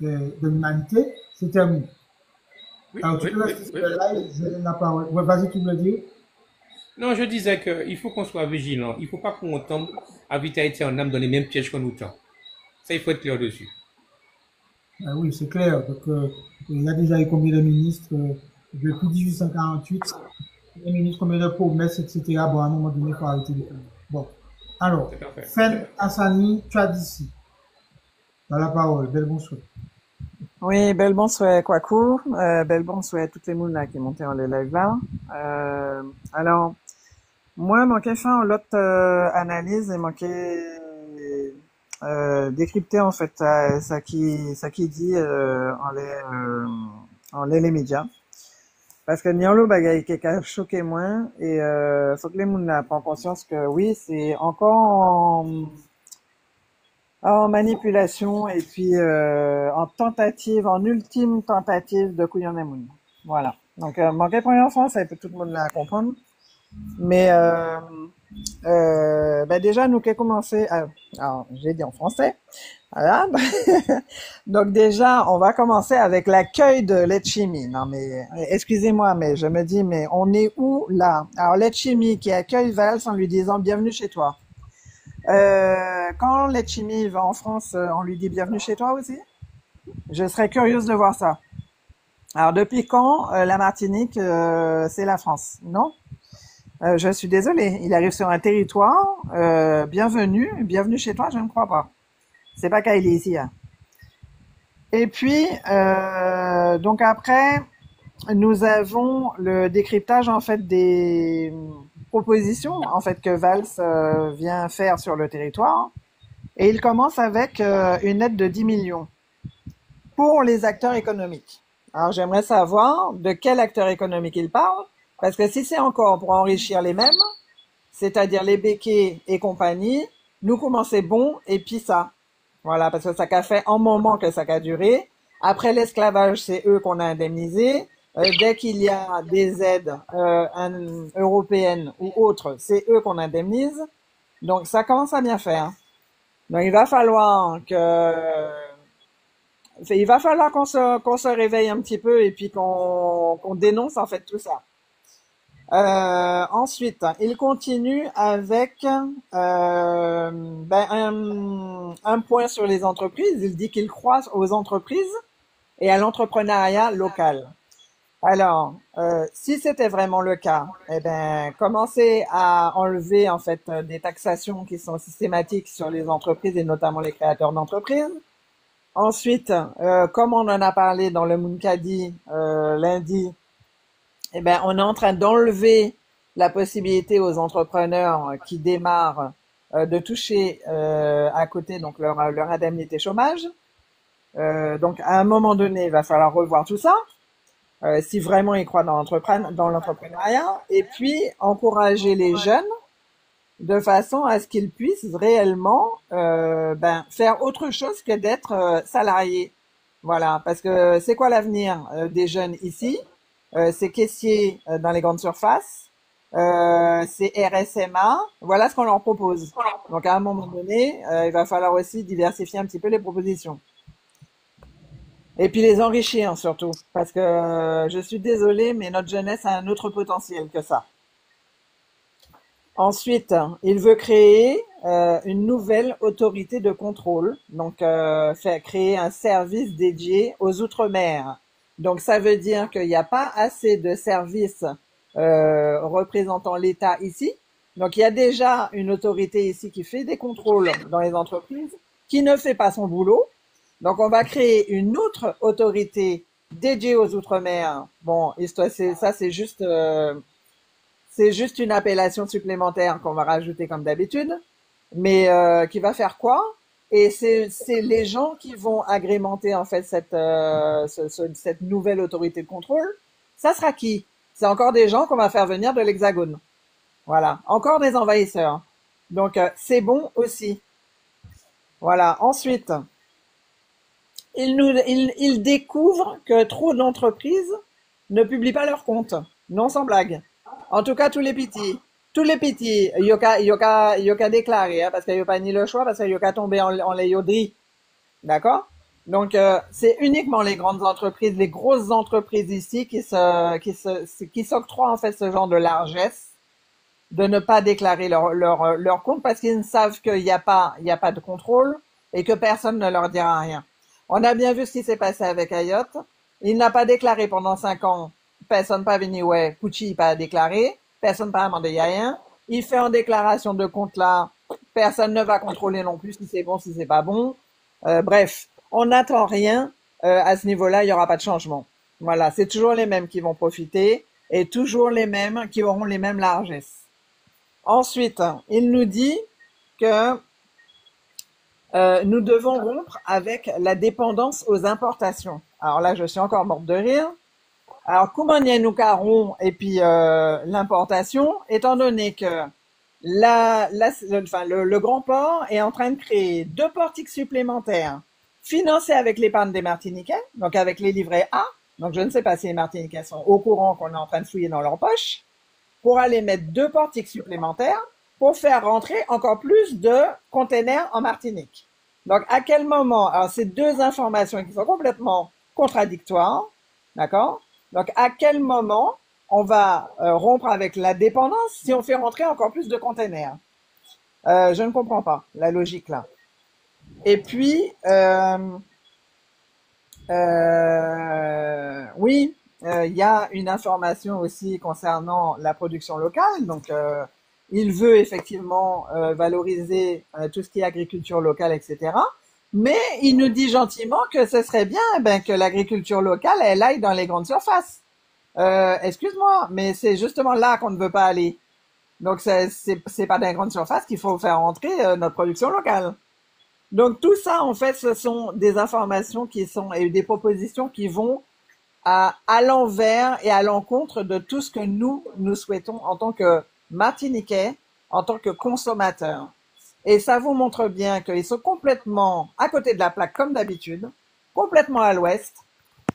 de l'humanité, C'est terminé. Oui, Alors, tu oui, peux oui, rester sur oui. le live, je donne la parole. Ouais, vas-y, tu me le dis. Non, je disais qu'il faut qu'on soit vigilant. Il ne faut pas qu'on tombe à vite Haïti en âme dans les mêmes pièges qu'on nous tend. Ça, il faut être clair dessus. Ah oui, c'est clair. Donc, il y a déjà eu combien de ministres depuis 1848, combien de ministres, combien de promesses, etc. Bon, à un moment donné, il faut arrêter de faire. Bon. Alors, Tout à fait. Fen Hassani, tu as d'ici. Dans la parole, belle bonsoir. Oui, bel bonsoir Kwaku, bel bonsoir à toutes les mounes là qui montaient en le live là. Alors, moi, manquais fin en l'autre analyse et manquais décrypter en fait ça qui dit en les médias. Parce que Nianlo bagay qui a choqué moins et faut que les mounes là prennent conscience que oui, c'est encore en manipulation et puis en tentative, en ultime tentative de couillon des mounes. Voilà. Donc, manquer première fois, ça peut tout le monde la comprendre. Mais ben déjà, nous qui commencé, alors j'ai dit en français, voilà. Donc déjà, on va commencer avec l'accueil de Letchimi. Non mais, excusez-moi, mais je me dis, mais on est où là? Alors Letchimi qui accueille Valls en lui disant bienvenue chez toi. Quand Letchimi va en France, on lui dit bienvenue chez toi aussi? Je serais curieuse de voir ça. Alors depuis quand la Martinique, c'est la France? Non? Je suis désolée. Il arrive sur un territoire. Bienvenue chez toi. Je ne crois pas. C'est pas qu'il est ici. Hein. Et puis donc après, nous avons le décryptage en fait des propositions en fait que Valls vient faire sur le territoire. Et il commence avec une aide de 10 millions pour les acteurs économiques. Alors j'aimerais savoir de quel acteur économique il parle, parce que si c'est encore pour enrichir les mêmes, c'est-à-dire les béquets et compagnie, nous commençons bon et puis ça. Voilà, parce que ça a fait un moment que ça a duré. Après l'esclavage, c'est eux qu'on a indemnisé. Dès qu'il y a des aides européennes ou autres, c'est eux qu'on indemnise. Donc ça commence à bien faire. Donc il va falloir qu'on se réveille un petit peu et puis qu'on dénonce en fait tout ça. Ensuite, il continue avec un point sur les entreprises. Il dit qu'il croit aux entreprises et à l'entrepreneuriat local. Alors, si c'était vraiment le cas, eh ben, commencez à enlever en fait des taxations qui sont systématiques sur les entreprises et notamment les créateurs d'entreprises. Ensuite, comme on en a parlé dans le Mooncadi lundi, eh ben, on est en train d'enlever la possibilité aux entrepreneurs qui démarrent de toucher à côté donc leur indemnité chômage. Donc, à un moment donné, il va falloir revoir tout ça. Si vraiment ils croient dans l'entrepreneuriat, et puis encourager les jeunes de façon à ce qu'ils puissent réellement faire autre chose que d'être salariés. Voilà, parce que c'est quoi l'avenir des jeunes ici? C'est caissier dans les grandes surfaces, c'est RSMA, voilà ce qu'on leur propose. Donc à un moment donné, il va falloir aussi diversifier un petit peu les propositions. Et puis les enrichir surtout, parce que je suis désolée, mais notre jeunesse a un autre potentiel que ça. Ensuite, il veut créer une nouvelle autorité de contrôle, donc créer un service dédié aux Outre-mer. Donc ça veut dire qu'il n'y a pas assez de services représentant l'État ici. Donc il y a déjà une autorité ici qui fait des contrôles dans les entreprises, qui ne fait pas son boulot. Donc, on va créer une autre autorité dédiée aux Outre-mer. Bon, c'est juste une appellation supplémentaire qu'on va rajouter comme d'habitude, mais qui va faire quoi? Et c'est les gens qui vont agrémenter en fait cette nouvelle autorité de contrôle. Ça sera qui? C'est encore des gens qu'on va faire venir de l'Hexagone. Voilà, encore des envahisseurs. Donc, c'est bon aussi. Voilà. Ensuite. Il découvre que trop d'entreprises ne publient pas leurs comptes. Non sans blague. En tout cas, tous les petits, yoka déclaré, hein, parce qu'il n'y a pas ni le choix, parce qu'il y a tombé en les yodri. D'accord? Donc, c'est uniquement les grandes entreprises, les grosses entreprises ici qui s'octroient en fait ce genre de largesse de ne pas déclarer leur compte parce qu'ils ne savent qu'il y a pas de contrôle et que personne ne leur dira rien. On a bien vu ce qui s'est passé avec Ayot. Il n'a pas déclaré pendant 5 ans. Personne pas venu, ouais, Kuchi pas déclaré. Personne pas demandé rien. Il fait en déclaration de compte là. Personne ne va contrôler non plus si c'est bon, si c'est pas bon. Bref, on n'attend rien. À ce niveau-là, il y aura pas de changement. Voilà, c'est toujours les mêmes qui vont profiter et toujours les mêmes qui auront les mêmes largesses. Ensuite, il nous dit que nous devons rompre avec la dépendance aux importations. Alors là, je suis encore morte de rire. Alors, nous carons et puis l'importation, étant donné que le Grand Port est en train de créer 2 portiques supplémentaires financés avec l'épargne des Martiniquais, donc avec les livrets A. Donc, je ne sais pas si les Martiniquais sont au courant qu'on est en train de fouiller dans leur poche pour aller mettre 2 portiques supplémentaires pour faire rentrer encore plus de containers en Martinique. Donc, à quel moment, alors ces 2 informations qui sont complètement contradictoires, d'accord? Donc, à quel moment on va rompre avec la dépendance si on fait rentrer encore plus de containers? Je ne comprends pas la logique là. Et puis, oui, il y a une information aussi concernant la production locale. Donc, il veut effectivement valoriser tout ce qui est agriculture locale, etc. Mais il nous dit gentiment que ce serait bien que l'agriculture locale, elle aille dans les grandes surfaces. Excuse-moi, mais c'est justement là qu'on ne veut pas aller. Donc, c'est pas dans les grandes surfaces qu'il faut faire entrer notre production locale. Donc, tout ça, en fait, ce sont des informations et des propositions qui vont à l'envers et à l'encontre de tout ce que nous souhaitons en tant que Martiniquais, en tant que consommateurs. Et ça vous montre bien qu'ils sont complètement à côté de la plaque comme d'habitude, complètement à l'ouest,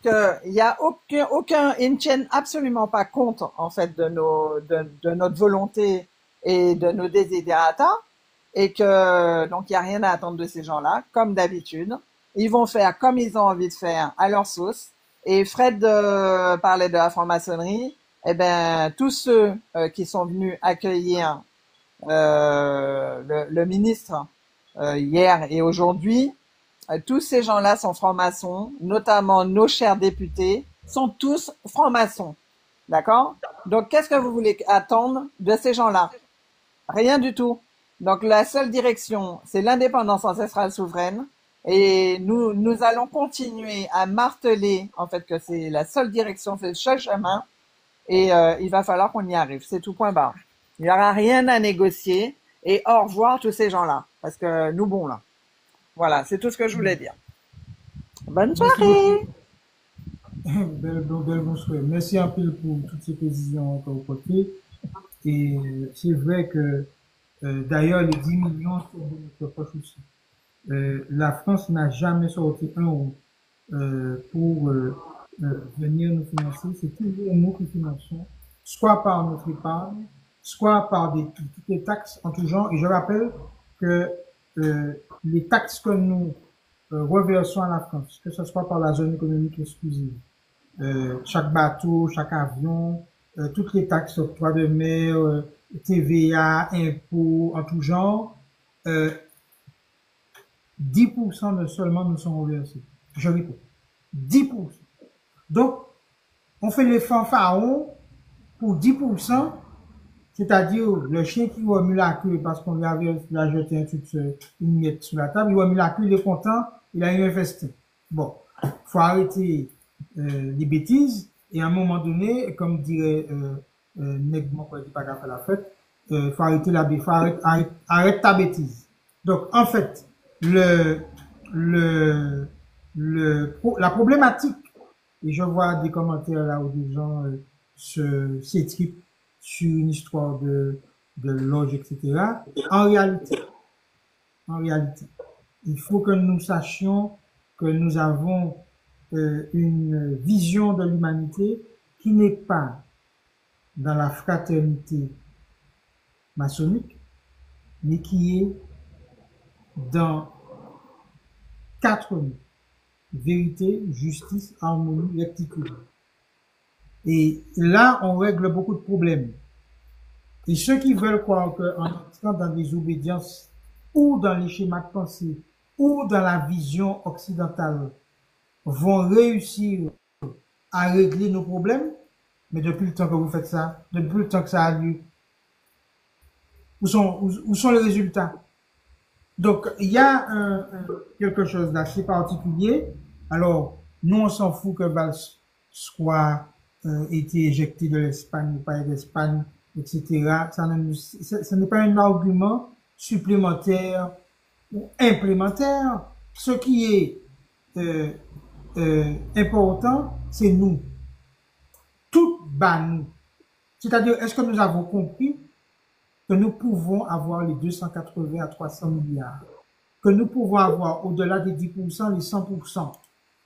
qu'il y a ils ne tiennent absolument pas compte en fait de notre volonté et de nos desiderata, et que donc il y a rien à attendre de ces gens-là, comme d'habitude. Ils vont faire comme ils ont envie de faire à leur sauce. Et Fred parlait de la franc-maçonnerie. Eh ben, tous ceux qui sont venus accueillir le ministre hier et aujourd'hui, tous ces gens-là sont francs-maçons, notamment nos chers députés, sont tous francs-maçons. D'accord? Donc, qu'est-ce que vous voulez attendre de ces gens-là? Rien du tout. Donc, la seule direction, c'est l'indépendance ancestrale souveraine. Et nous allons continuer à marteler, en fait, que c'est la seule direction, c'est le seul chemin. Et il va falloir qu'on y arrive. C'est tout, point barre. Il n'y aura rien à négocier. Et au revoir tous ces gens-là. Parce que nous, bon, là. Voilà, c'est tout ce que je voulais dire. Bonne Merci soirée! beaucoup. Bel bonsoir. Merci un peu pour toutes ces précisions que vous portez. Et c'est vrai que, d'ailleurs, les 10 millions sont de notre poche aussi. La France n'a jamais sorti un euro pour venir nous financer. C'est toujours nous qui finançons, soit par notre épargne, soit par toutes les taxes en tout genre. Et je rappelle que les taxes que nous reversons à la France, que ce soit par la zone économique exclusive, chaque bateau, chaque avion, toutes les taxes, octroi de mer, TVA, impôts en tout genre, 10% de seulement nous sont reversés. Je répète, 10%. Donc, on fait les fanfarons pour 10%, c'est-à-dire le chien qui remue la queue parce qu'on lui avait jeté une miette sur la table, il remue la queue, il est content, il a eu un festin. Bon, faut arrêter les bêtises et à un moment donné, comme dirait Negmon quand il dit pas qu'à faire la fête, faut arrêter arrête ta bêtise. Donc, en fait, la problématique, et je vois des commentaires là où des gens s'étripent sur une histoire de loge, etc. En réalité, il faut que nous sachions que nous avons une vision de l'humanité qui n'est pas dans la fraternité maçonnique, mais qui est dans 4 mots. vérité, justice, harmonie, rectitude. Et là, on règle beaucoup de problèmes. Et ceux qui veulent croire qu'en entrant dans des obédiences ou dans les schémas de pensée ou dans la vision occidentale vont réussir à régler nos problèmes, mais depuis le temps que vous faites ça, depuis le temps que ça a lieu, où sont les résultats? Donc, il y a quelque chose d'assez particulier. Alors, nous, on s'en fout que Valls soit été éjecté de l'Espagne ou pas d'Espagne, etc. Ce n'est pas un argument supplémentaire ou implémentaire. Ce qui est important, c'est nous. Tout bas nous. C'est-à-dire, est-ce que nous avons compris que nous pouvons avoir les 280 à 300 milliards, que nous pouvons avoir au-delà des 10%, les 100%,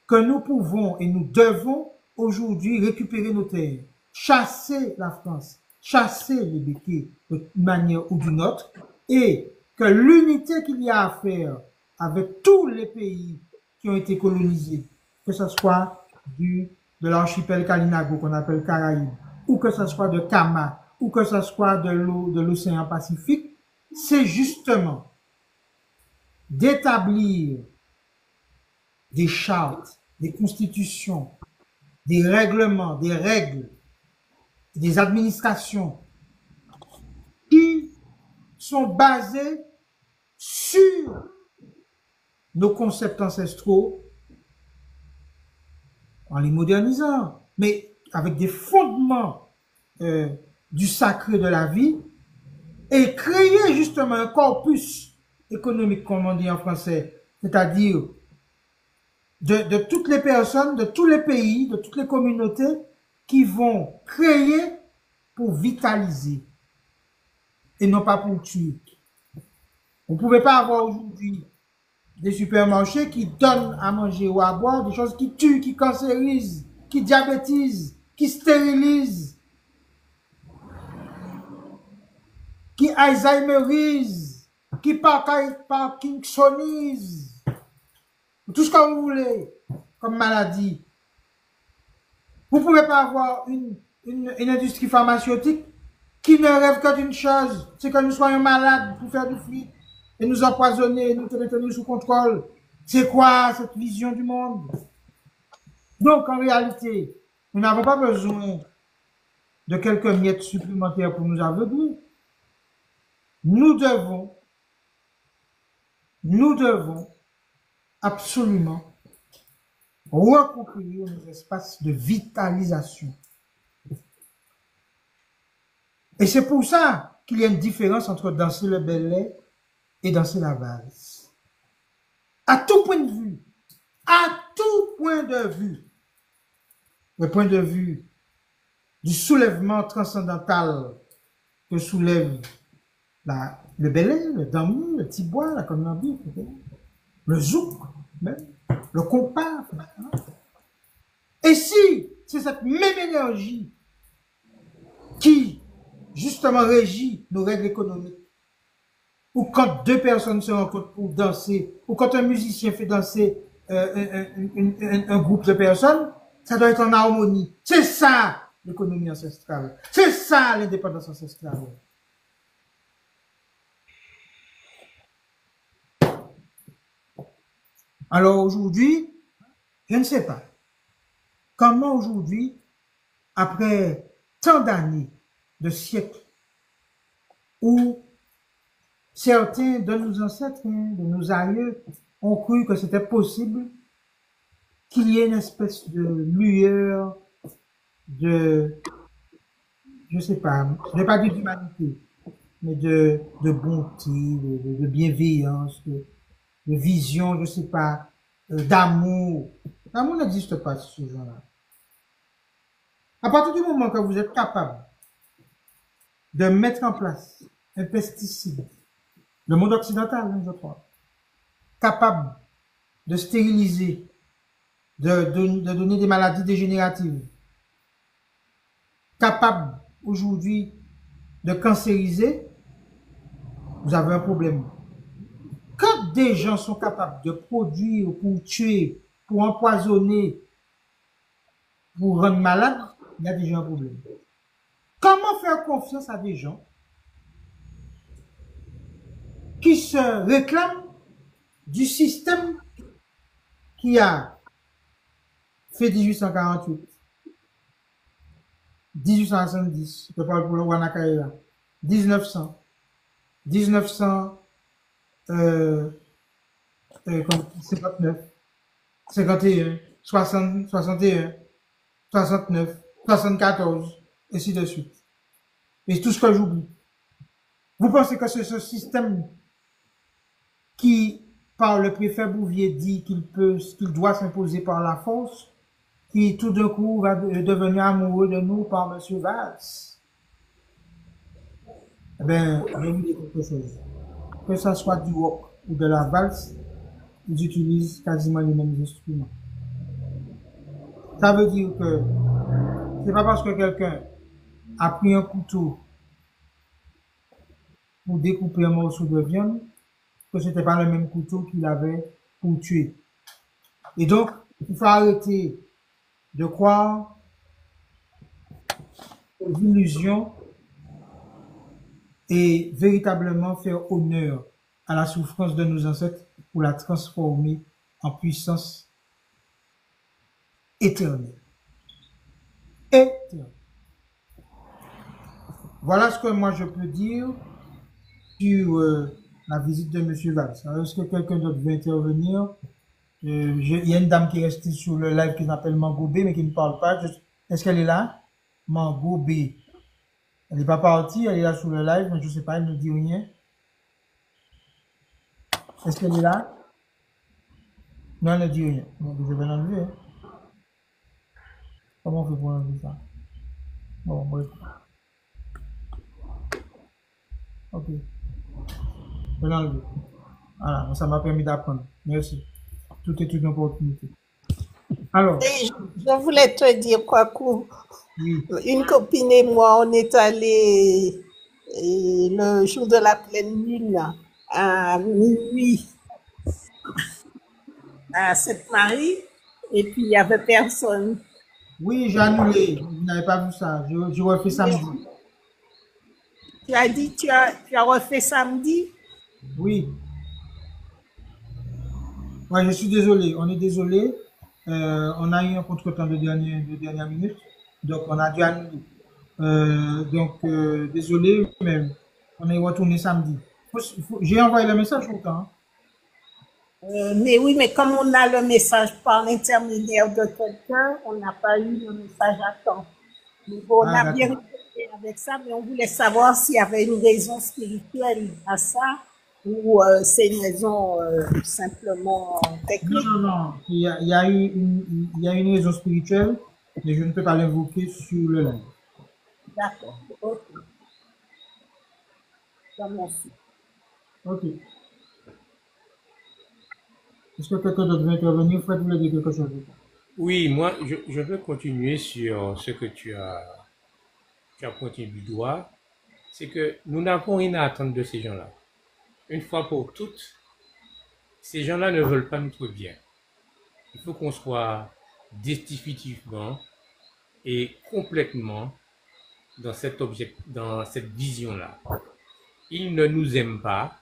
que nous pouvons et nous devons aujourd'hui récupérer nos terres, chasser la France, chasser les béquets d'une manière ou d'une autre, et que l'unité qu'il y a à faire avec tous les pays qui ont été colonisés, que ce soit de l'archipel Kalinago qu'on appelle Caraïbes, ou que ce soit de Kama, ou que ce soit de l'océan Pacifique, c'est justement d'établir des chartes, des constitutions, des règlements, des règles, des administrations qui sont basées sur nos concepts ancestraux en les modernisant, mais avec des fondements du sacré de la vie et créer justement un corpus économique, comme on dit en français, c'est-à-dire de toutes les personnes, de tous les pays, de toutes les communautés qui vont créer pour vitaliser et non pas pour tuer. On ne pouvait pas avoir aujourd'hui des supermarchés qui donnent à manger ou à boire des choses qui tuent, qui cancérisent, qui diabétisent, qui stérilisent, qui alzheimerisent, qui parkinsonisent, tout ce que vous voulez comme maladie. Vous ne pouvez pas avoir une industrie pharmaceutique qui ne rêve que d'une chose, c'est que nous soyons malades pour faire du fric et nous empoisonner, nous tenir sous contrôle. C'est quoi cette vision du monde? Donc, en réalité, nous n'avons pas besoin de quelques miettes supplémentaires pour nous aveugler. Nous devons absolument reconquérir nos espaces de vitalisation. Et c'est pour ça qu'il y a une différence entre danser le ballet et danser la valse. À tout point de vue, le point de vue du soulèvement transcendantal que soulève le ballet, le dami, le tibois, la connambie, le zouk, même, le compas. Et si c'est cette même énergie qui, justement, régit nos règles économiques, ou quand deux personnes se rencontrent pour danser, ou quand un musicien fait danser un groupe de personnes, ça doit être en harmonie. C'est ça l'économie ancestrale. C'est ça l'indépendance ancestrale. Alors aujourd'hui, je ne sais pas comment aujourd'hui, après tant d'années, de siècles, où certains de nos ancêtres, de nos aïeux, ont cru que c'était possible qu'il y ait une espèce de lueur, je sais pas, je n'ai pas dit d'humanité, mais de bonté, de bienveillance, de vision, je sais pas, d'amour. L'amour n'existe pas, ce genre-là. À partir du moment que vous êtes capable de mettre en place un pesticide, le monde occidental, je crois, capable de stériliser, de donner des maladies dégénératives, capable aujourd'hui de cancériser, vous avez un problème. Quand des gens sont capables de produire pour tuer, pour empoisonner, pour rendre malade, il y a déjà un problème. Comment faire confiance à des gens qui se réclament du système qui a fait 1848, 1870, je parle pour le Wanakaïla, 1900, 1959, 51, 60, 61, 69, 74, et ainsi de suite. Et tout ce que j'oublie. Vous pensez que c'est ce système qui, par le préfet Bouvier, dit qu'il doit s'imposer par la force, qui tout d'un coup va devenir amoureux de nous par M. Valls? Eh bien, je vais vous dire quelque chose. Que ça soit du rock ou de la valse, ils utilisent quasiment les mêmes instruments. Ça veut dire que c'est pas parce que quelqu'un a pris un couteau pour découper un morceau de viande que c'était pas le même couteau qu'il avait pour tuer. Et donc, il faut arrêter de croire aux illusions et véritablement faire honneur à la souffrance de nos ancêtres pour la transformer en puissance éternelle. Éternelle. Voilà ce que moi je peux dire sur la visite de M. Valls. Alors, est-ce que quelqu'un d'autre veut intervenir? Il y a une dame qui est restée sur le live qui s'appelle Margot B, mais qui ne parle pas. Est-ce qu'elle est là? Margot B. Elle n'est pas partie, elle est là sur le live, mais je ne sais pas, elle ne dit rien. Est-ce qu'elle est là? Non, elle ne dit rien. Donc, je vais l'enlever. Hein. Comment on fait pour enlever ça? Bon, bref. Ok. Je vais l'enlever. Voilà, ça m'a permis d'apprendre. Merci. Tout est une opportunité. Alors. Et je voulais te dire, Kwaku, Oui. une copine et moi, on est allés le jour de la pleine lune à minuit à Sainte-Marie, et puis il n'y avait personne. Oui, j'ai annulé. Vous n'avez pas vu ça. Je refais samedi. Tu as dit, tu as refait samedi? Oui. Ouais, je suis désolé. On est désolé. On a eu un contretemps de dernière minute. Donc, on a dû annuler. Désolé, mais on est retourné samedi. J'ai envoyé le message pourtant. Hein. Mais oui, mais comme on a le message par l'intermédiaire de quelqu'un, on n'a pas eu le message à temps. Mais bon, on a bien réfléchi avec ça, mais on voulait savoir s'il y avait une raison spirituelle à ça ou c'est une raison simplement technique. Non. Il y a une raison spirituelle, mais je ne peux pas l'invoquer sur le live. D'accord. Ok. Merci. Ok. Est-ce que quelqu'un d'autre veut intervenir? Fred, vous voulez dire quelque chose? Oui, moi, je veux continuer sur ce que tu as pointé du doigt. C'est que nous n'avons rien à attendre de ces gens-là. Une fois pour toutes, ces gens-là ne veulent pas notre bien. Il faut qu'on soit définitivement et complètement dans cette vision-là. Ils ne nous aiment pas.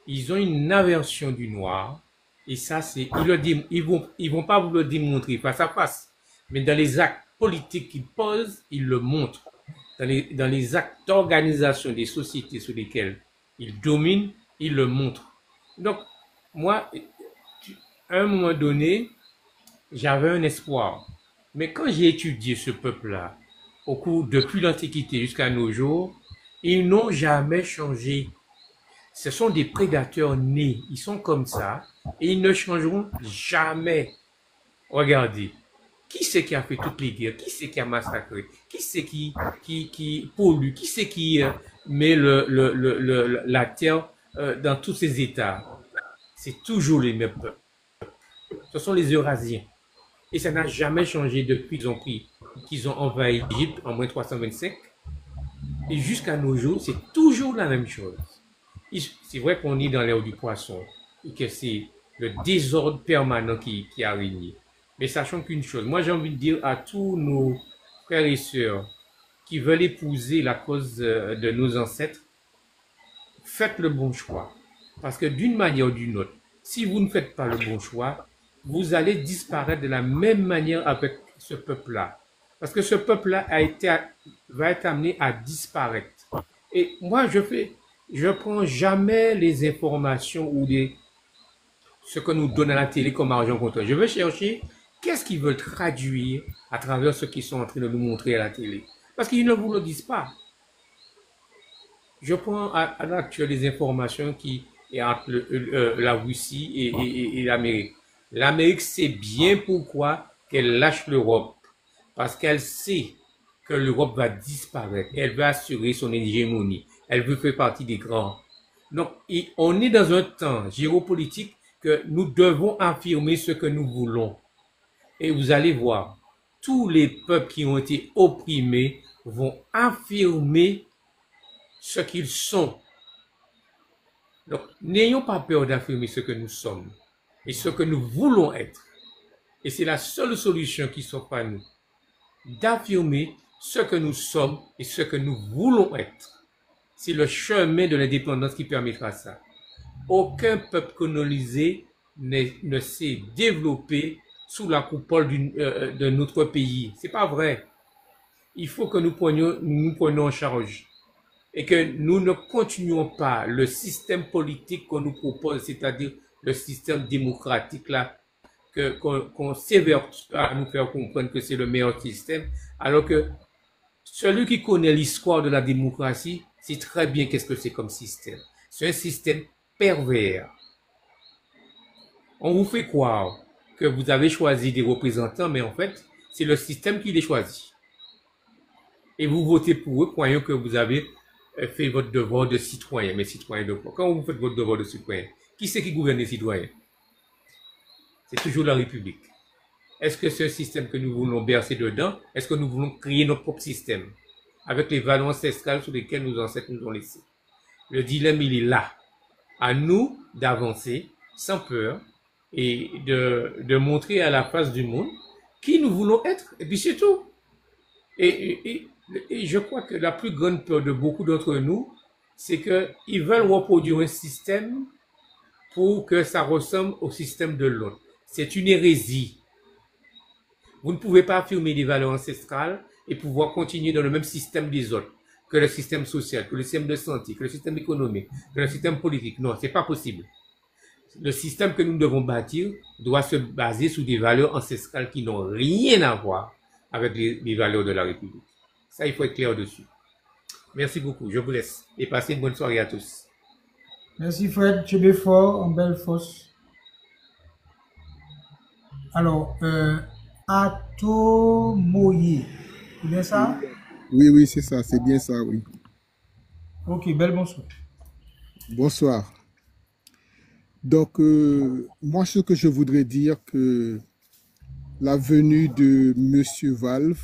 Ils ont une aversion du noir. Et ça, ils vont pas vous le démontrer face à face. Mais dans les actes politiques qu'ils posent, ils le montrent. Dans les actes d'organisation des sociétés sur lesquelles ils dominent, ils le montrent. Donc, moi, à un moment donné, j'avais un espoir. Mais quand j'ai étudié ce peuple-là, depuis l'Antiquité jusqu'à nos jours, ils n'ont jamais changé. Ce sont des prédateurs nés. Ils sont comme ça et ils ne changeront jamais. Regardez. Qui c'est qui a fait toutes les guerres? Qui c'est qui a massacré? Qui c'est qui pollue? Qui c'est qui met la terre dans tous ses états? C'est toujours les mêmes peuples. Ce sont les Eurasiens. Et ça n'a jamais changé depuis qu'ils ont envahi l'Égypte en 325. Et jusqu'à nos jours, c'est toujours la même chose. C'est vrai qu'on est dans l'ère du poisson et que c'est le désordre permanent qui a régné. Mais sachons qu'une chose, moi j'ai envie de dire à tous nos frères et sœurs qui veulent épouser la cause de nos ancêtres, faites le bon choix. Parce que d'une manière ou d'une autre, si vous ne faites pas le bon choix, vous allez disparaître de la même manière avec ce peuple-là. Parce que ce peuple-là va être amené à disparaître. Et moi, je prends jamais les informations ou ce que nous donne à la télé comme argent comptant. Je veux chercher qu'est-ce qu'ils veulent traduire à travers ce qu'ils sont en train de nous montrer à la télé. Parce qu'ils ne vous le disent pas. Je prends à l'actuel les informations qui est entre la Russie et l'Amérique. L'Amérique sait bien pourquoi qu'elle lâche l'Europe. Parce qu'elle sait que l'Europe va disparaître. Elle va assurer son hégémonie. Elle veut faire partie des grands. Donc, on est dans un temps géopolitique que nous devons affirmer ce que nous voulons. Et vous allez voir, tous les peuples qui ont été opprimés vont affirmer ce qu'ils sont. Donc, n'ayons pas peur d'affirmer ce que nous sommes et ce que nous voulons être. Et c'est la seule solution qui s'offre à nous, d'affirmer ce que nous sommes et ce que nous voulons être. C'est le chemin de l'indépendance qui permettra ça. Aucun peuple colonisé ne s'est développé sous la coupole de notre pays. C'est pas vrai. Il faut que nous prenions en charge et que nous ne continuons pas le système politique qu'on nous propose, c'est-à-dire le système démocratique là, qu'on s'évertue à nous faire comprendre que c'est le meilleur système, alors que celui qui connaît l'histoire de la démocratie sait très bien qu'est-ce que c'est comme système. C'est un système pervers. On vous fait croire que vous avez choisi des représentants, mais en fait, c'est le système qui les choisit. Et vous votez pour eux, croyant que vous avez fait votre devoir de citoyen. Mais citoyen de quoi? Quand vous faites votre devoir de citoyen, qui c'est qui gouverne les citoyens? C'est toujours la République. Est-ce que c'est un système que nous voulons bercer dedans? Est-ce que nous voulons créer notre propre système avec les valeurs ancestrales sur lesquelles nos ancêtres nous ont laissés? Le dilemme, il est là. À nous d'avancer sans peur et de montrer à la face du monde qui nous voulons être. Et puis c'est tout. Et je crois que la plus grande peur de beaucoup d'entre nous, c'est qu'ils veulent reproduire un système pour que ça ressemble au système de l'autre. C'est une hérésie. Vous ne pouvez pas affirmer des valeurs ancestrales et pouvoir continuer dans le même système des autres, que le système social, que le système de santé, que le système économique, que le système politique. Non, c'est pas possible. Le système que nous devons bâtir doit se baser sur des valeurs ancestrales qui n'ont rien à voir avec les valeurs de la République. Ça, il faut être clair dessus. Merci beaucoup. Je vous laisse. Et passez une bonne soirée à tous. Merci Fred, tu es fort, en belle fosse. Alors, Atomoye, c'est bien ça? Oui, c'est ça, c'est bien ça, oui. Ok, belle bonsoir. Bonsoir. Donc, moi, ce que je voudrais dire que la venue de Monsieur Valve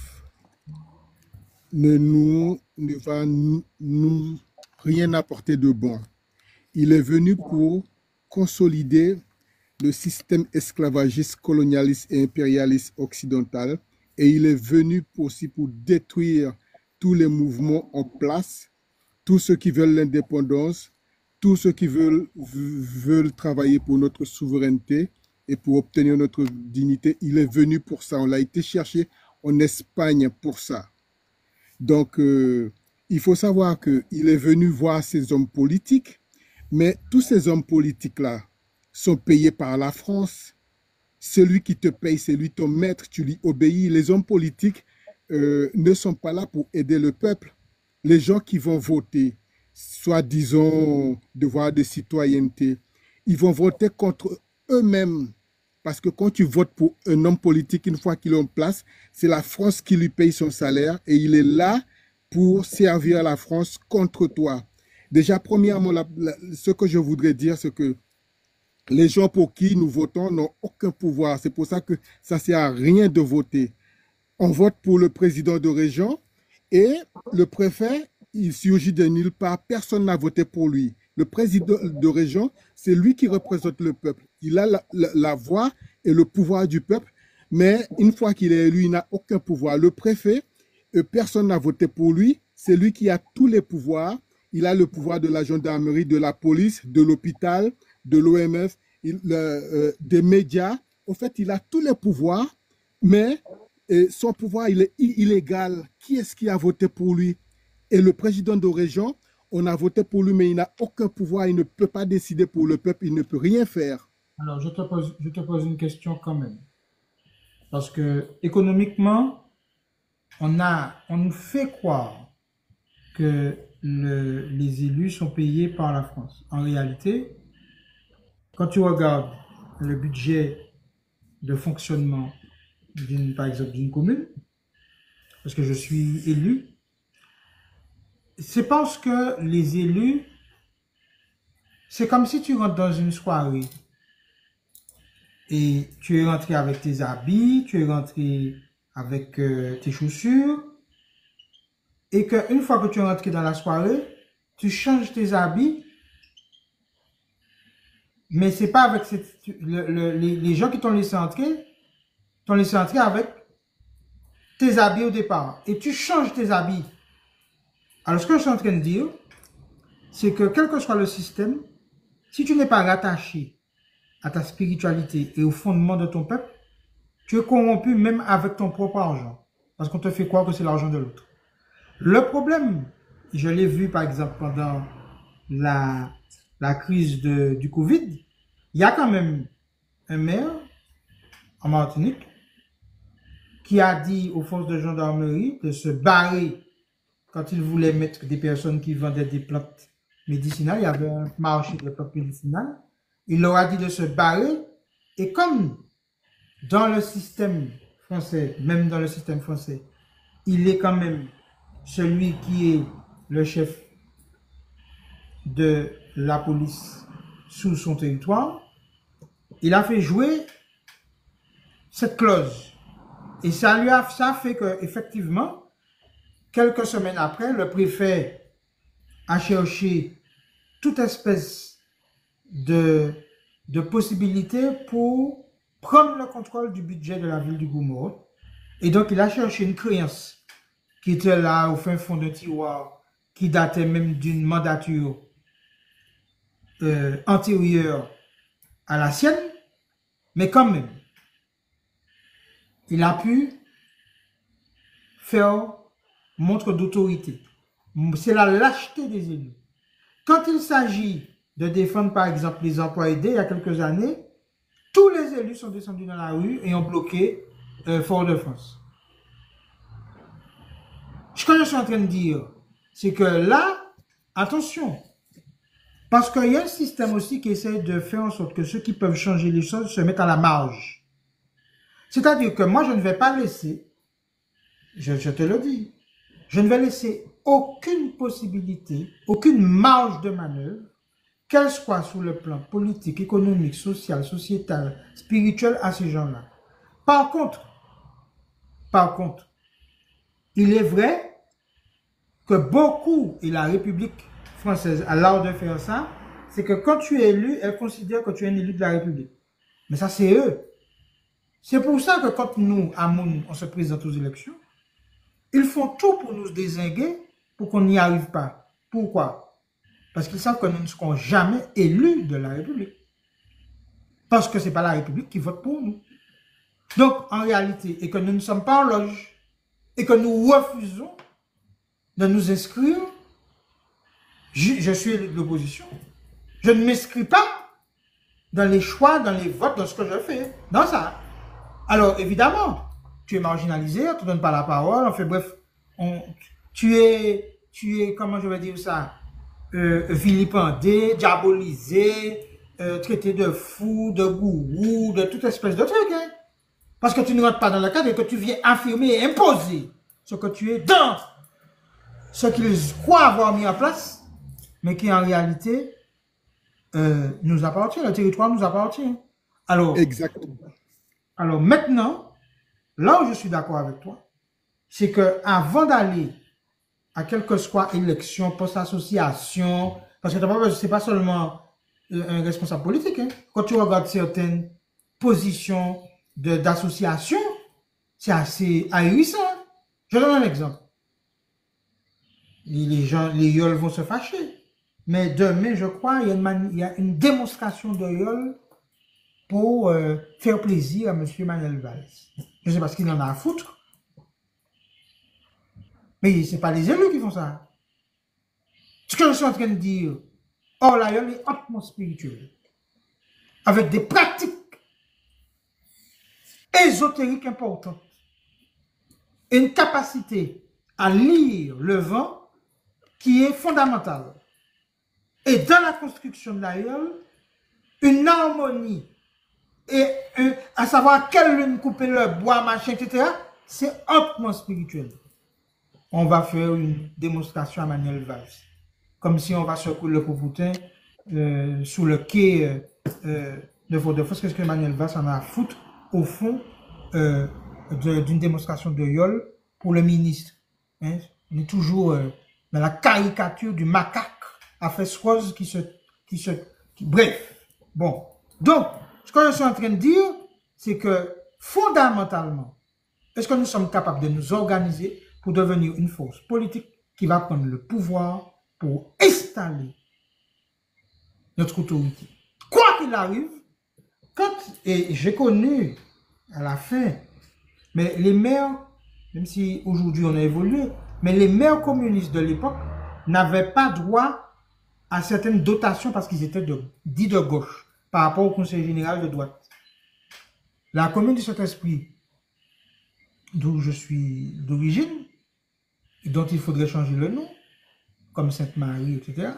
ne va nous rien apporter de bon. Il est venu pour consolider le système esclavagiste, colonialiste et impérialiste occidental, et il est venu aussi pour détruire tous les mouvements en place, tous ceux qui veulent l'indépendance, tous ceux qui veulent travailler pour notre souveraineté et pour obtenir notre dignité. Il est venu pour ça. On l'a été chercher en Espagne pour ça. Donc, il faut savoir qu'il est venu voir ces hommes politiques, mais tous ces hommes politiques-là sont payés par la France. Celui qui te paye, c'est lui ton maître, tu lui obéis. Les hommes politiques ne sont pas là pour aider le peuple. Les gens qui vont voter, soit disons devoir de citoyenneté, ils vont voter contre eux-mêmes. Parce que quand tu votes pour un homme politique, une fois qu'il est en place, c'est la France qui lui paye son salaire et il est là pour servir la France contre toi. Déjà, premièrement, ce que je voudrais dire, c'est que les gens pour qui nous votons n'ont aucun pouvoir. C'est pour ça que ça ne sert à rien de voter. On vote pour le président de région et le préfet, il surgit de nulle part. Personne n'a voté pour lui. Le président de région, c'est lui qui représente le peuple. Il a la voix et le pouvoir du peuple, Mais une fois qu'il est élu, il n'a aucun pouvoir. Le préfet, personne n'a voté pour lui. C'est lui qui a tous les pouvoirs. Il a le pouvoir de la gendarmerie, de la police, de l'hôpital, de l'OMS, des médias. En fait, il a tous les pouvoirs, mais son pouvoir, il est illégal. Qui est-ce qui a voté pour lui? Et le président de région, on a voté pour lui, mais il n'a aucun pouvoir. Il ne peut pas décider pour le peuple. Il ne peut rien faire. Alors, je te pose une question quand même. Parce que économiquement, on nous fait croire que les élus sont payés par la France. En réalité, quand tu regardes le budget de fonctionnement par exemple d'une commune, parce que je suis élu, c'est parce que les élus, c'est comme si tu rentres dans une soirée et tu es rentré avec tes habits, tu es rentré avec tes chaussures, et qu'une fois que tu es rentré dans la soirée, tu changes tes habits, mais c'est pas avec les gens qui t'ont laissé entrer avec tes habits au départ, et tu changes tes habits. Alors ce que je suis en train de dire, c'est que quel que soit le système, si tu n'es pas rattaché à ta spiritualité et au fondement de ton peuple, tu es corrompu même avec ton propre argent, parce qu'on te fait croire que c'est l'argent de l'autre. Le problème, je l'ai vu par exemple pendant la crise du Covid, il y a quand même un maire en Martinique qui a dit aux forces de gendarmerie de se barrer quand il voulait mettre des personnes qui vendaient des plantes médicinales. Il y avait un marché de plantes médicinales. Il leur a dit de se barrer, et comme dans le système français, même dans le système français, il est quand même celui qui est le chef de la police sous son territoire, il a fait jouer cette clause. Et ça a fait que, effectivement, quelques semaines après, le préfet a cherché toute espèce de possibilités pour prendre le contrôle du budget de la ville du Goumort. Et donc, il a cherché une créance qui était là au fin fond d'un tiroir, qui datait même d'une mandature antérieure à la sienne, mais quand même, il a pu faire montre d'autorité. C'est la lâcheté des élus. Quand il s'agit de défendre, par exemple, les emplois aidés, il y a quelques années, tous les élus sont descendus dans la rue et ont bloqué Fort-de-France. Ce que je suis en train de dire, c'est que là, attention, parce qu'il y a un système aussi qui essaie de faire en sorte que ceux qui peuvent changer les choses se mettent à la marge. C'est-à-dire que moi, je ne vais pas laisser, je te le dis, je ne vais laisser aucune possibilité, aucune marge de manœuvre, qu'elle soit sur le plan politique, économique, social, sociétal, spirituel, à ces gens-là. Par contre, il est vrai que beaucoup, et la République française a l'art de faire ça, c'est que quand tu es élu, elle considère que tu es un élu de la République. Mais ça, c'est eux. C'est pour ça que quand nous, à Moun, on se présente aux élections, ils font tout pour nous dézinguer, pour qu'on n'y arrive pas. Pourquoi? Parce qu'ils savent que nous ne serons jamais élus de la République. Parce que ce n'est pas la République qui vote pour nous. Donc, en réalité, et que nous ne sommes pas en loge, et que nous refusons de nous inscrire, je suis élu de l'opposition. Je ne m'inscris pas dans les choix, dans les votes, dans ce que je fais, dans ça. Alors, évidemment, tu es marginalisé, on ne te donne pas la parole, enfin bref, tu es, comment je vais dire ça, vilipendé, diabolisé, traité de fou, de gourou, de toute espèce de truc, hein? Parce que tu ne rentres pas dans le cadre et que tu viens affirmer et imposer ce que tu es dans ce qu'ils croient avoir mis en place, mais qui en réalité nous appartient, le territoire nous appartient. Alors, exactement. Alors maintenant, là où je suis d'accord avec toi, c'est que avant d'aller à quelle que soit élection, post-association, parce que c'est pas seulement un responsable politique, hein. Quand tu regardes certaines positions d'association, c'est assez ahurissant. Je donne un exemple. Les gens, les yols vont se fâcher. Mais demain, je crois, il y a une démonstration de yol pour faire plaisir à M. Manuel Valls. Je ne sais pas ce qu'il en a à foutre. Mais ce n'est pas les élus qui font ça. Ce que je suis en train de dire, or la yol est hautement spirituelle. Avec des pratiques ésotériques importantes. Et une capacité à lire le vent qui est fondamentale. Et dans la construction de la yole, une harmonie, et à savoir quelle lune couper le bois, machin, etc., c'est hautement spirituel. On va faire une démonstration à Manuel Valls. Comme si on va secouer le Poupoutin sous le quai de Fort-de-France. Qu'est-ce que Manuel Valls en a à foutre, au fond, d'une démonstration de yole pour le ministre. Hein? On est toujours dans la caricature du macaque à fesses roses bref. Bon. Donc, ce que je suis en train de dire, c'est que fondamentalement, est-ce que nous sommes capables de nous organiser pour devenir une force politique qui va prendre le pouvoir pour installer notre autorité? Quoi qu'il arrive, et j'ai connu à la fin, mais les maires, même si aujourd'hui on a évolué, mais les maires communistes de l'époque n'avaient pas droit à certaines dotations parce qu'ils étaient dits de gauche par rapport au conseil général de droite. La commune du Saint-Esprit, d'où je suis d'origine, dont il faudrait changer le nom, comme Sainte-Marie, etc.,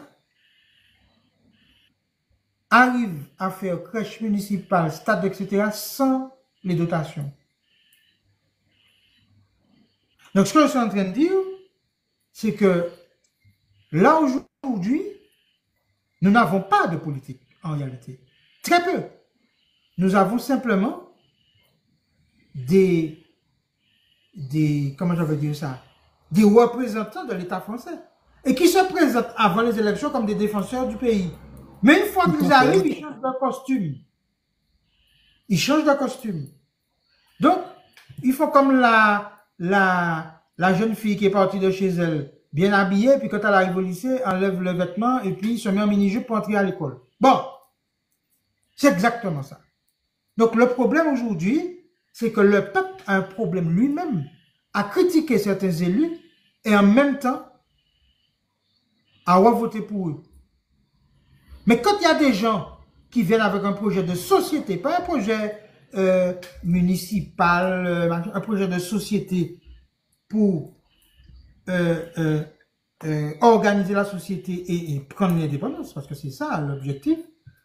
arrive à faire crèche municipale, stade, etc., sans les dotations. Donc, ce que je suis en train de dire, c'est que là, aujourd'hui, nous n'avons pas de politique, en réalité. Très peu. Nous avons simplement comment je veux dire ça, des représentants de l'État français, et qui se présentent avant les élections comme des défenseurs du pays. Mais une fois qu'ils arrivent, ils changent de costume. Ils changent de costume. Donc, il faut comme la jeune fille qui est partie de chez elle, bien habillée, puis quand elle arrive au lycée, enlève le vêtement et puis se met en mini-jupe pour entrer à l'école. Bon, c'est exactement ça. Donc le problème aujourd'hui, c'est que le peuple a un problème lui-même à critiquer certains élus et en même temps à voter pour eux. Mais quand il y a des gens qui viennent avec un projet de société, pas un projet municipal, un projet de société pour organiser la société et prendre l'indépendance, parce que c'est ça l'objectif,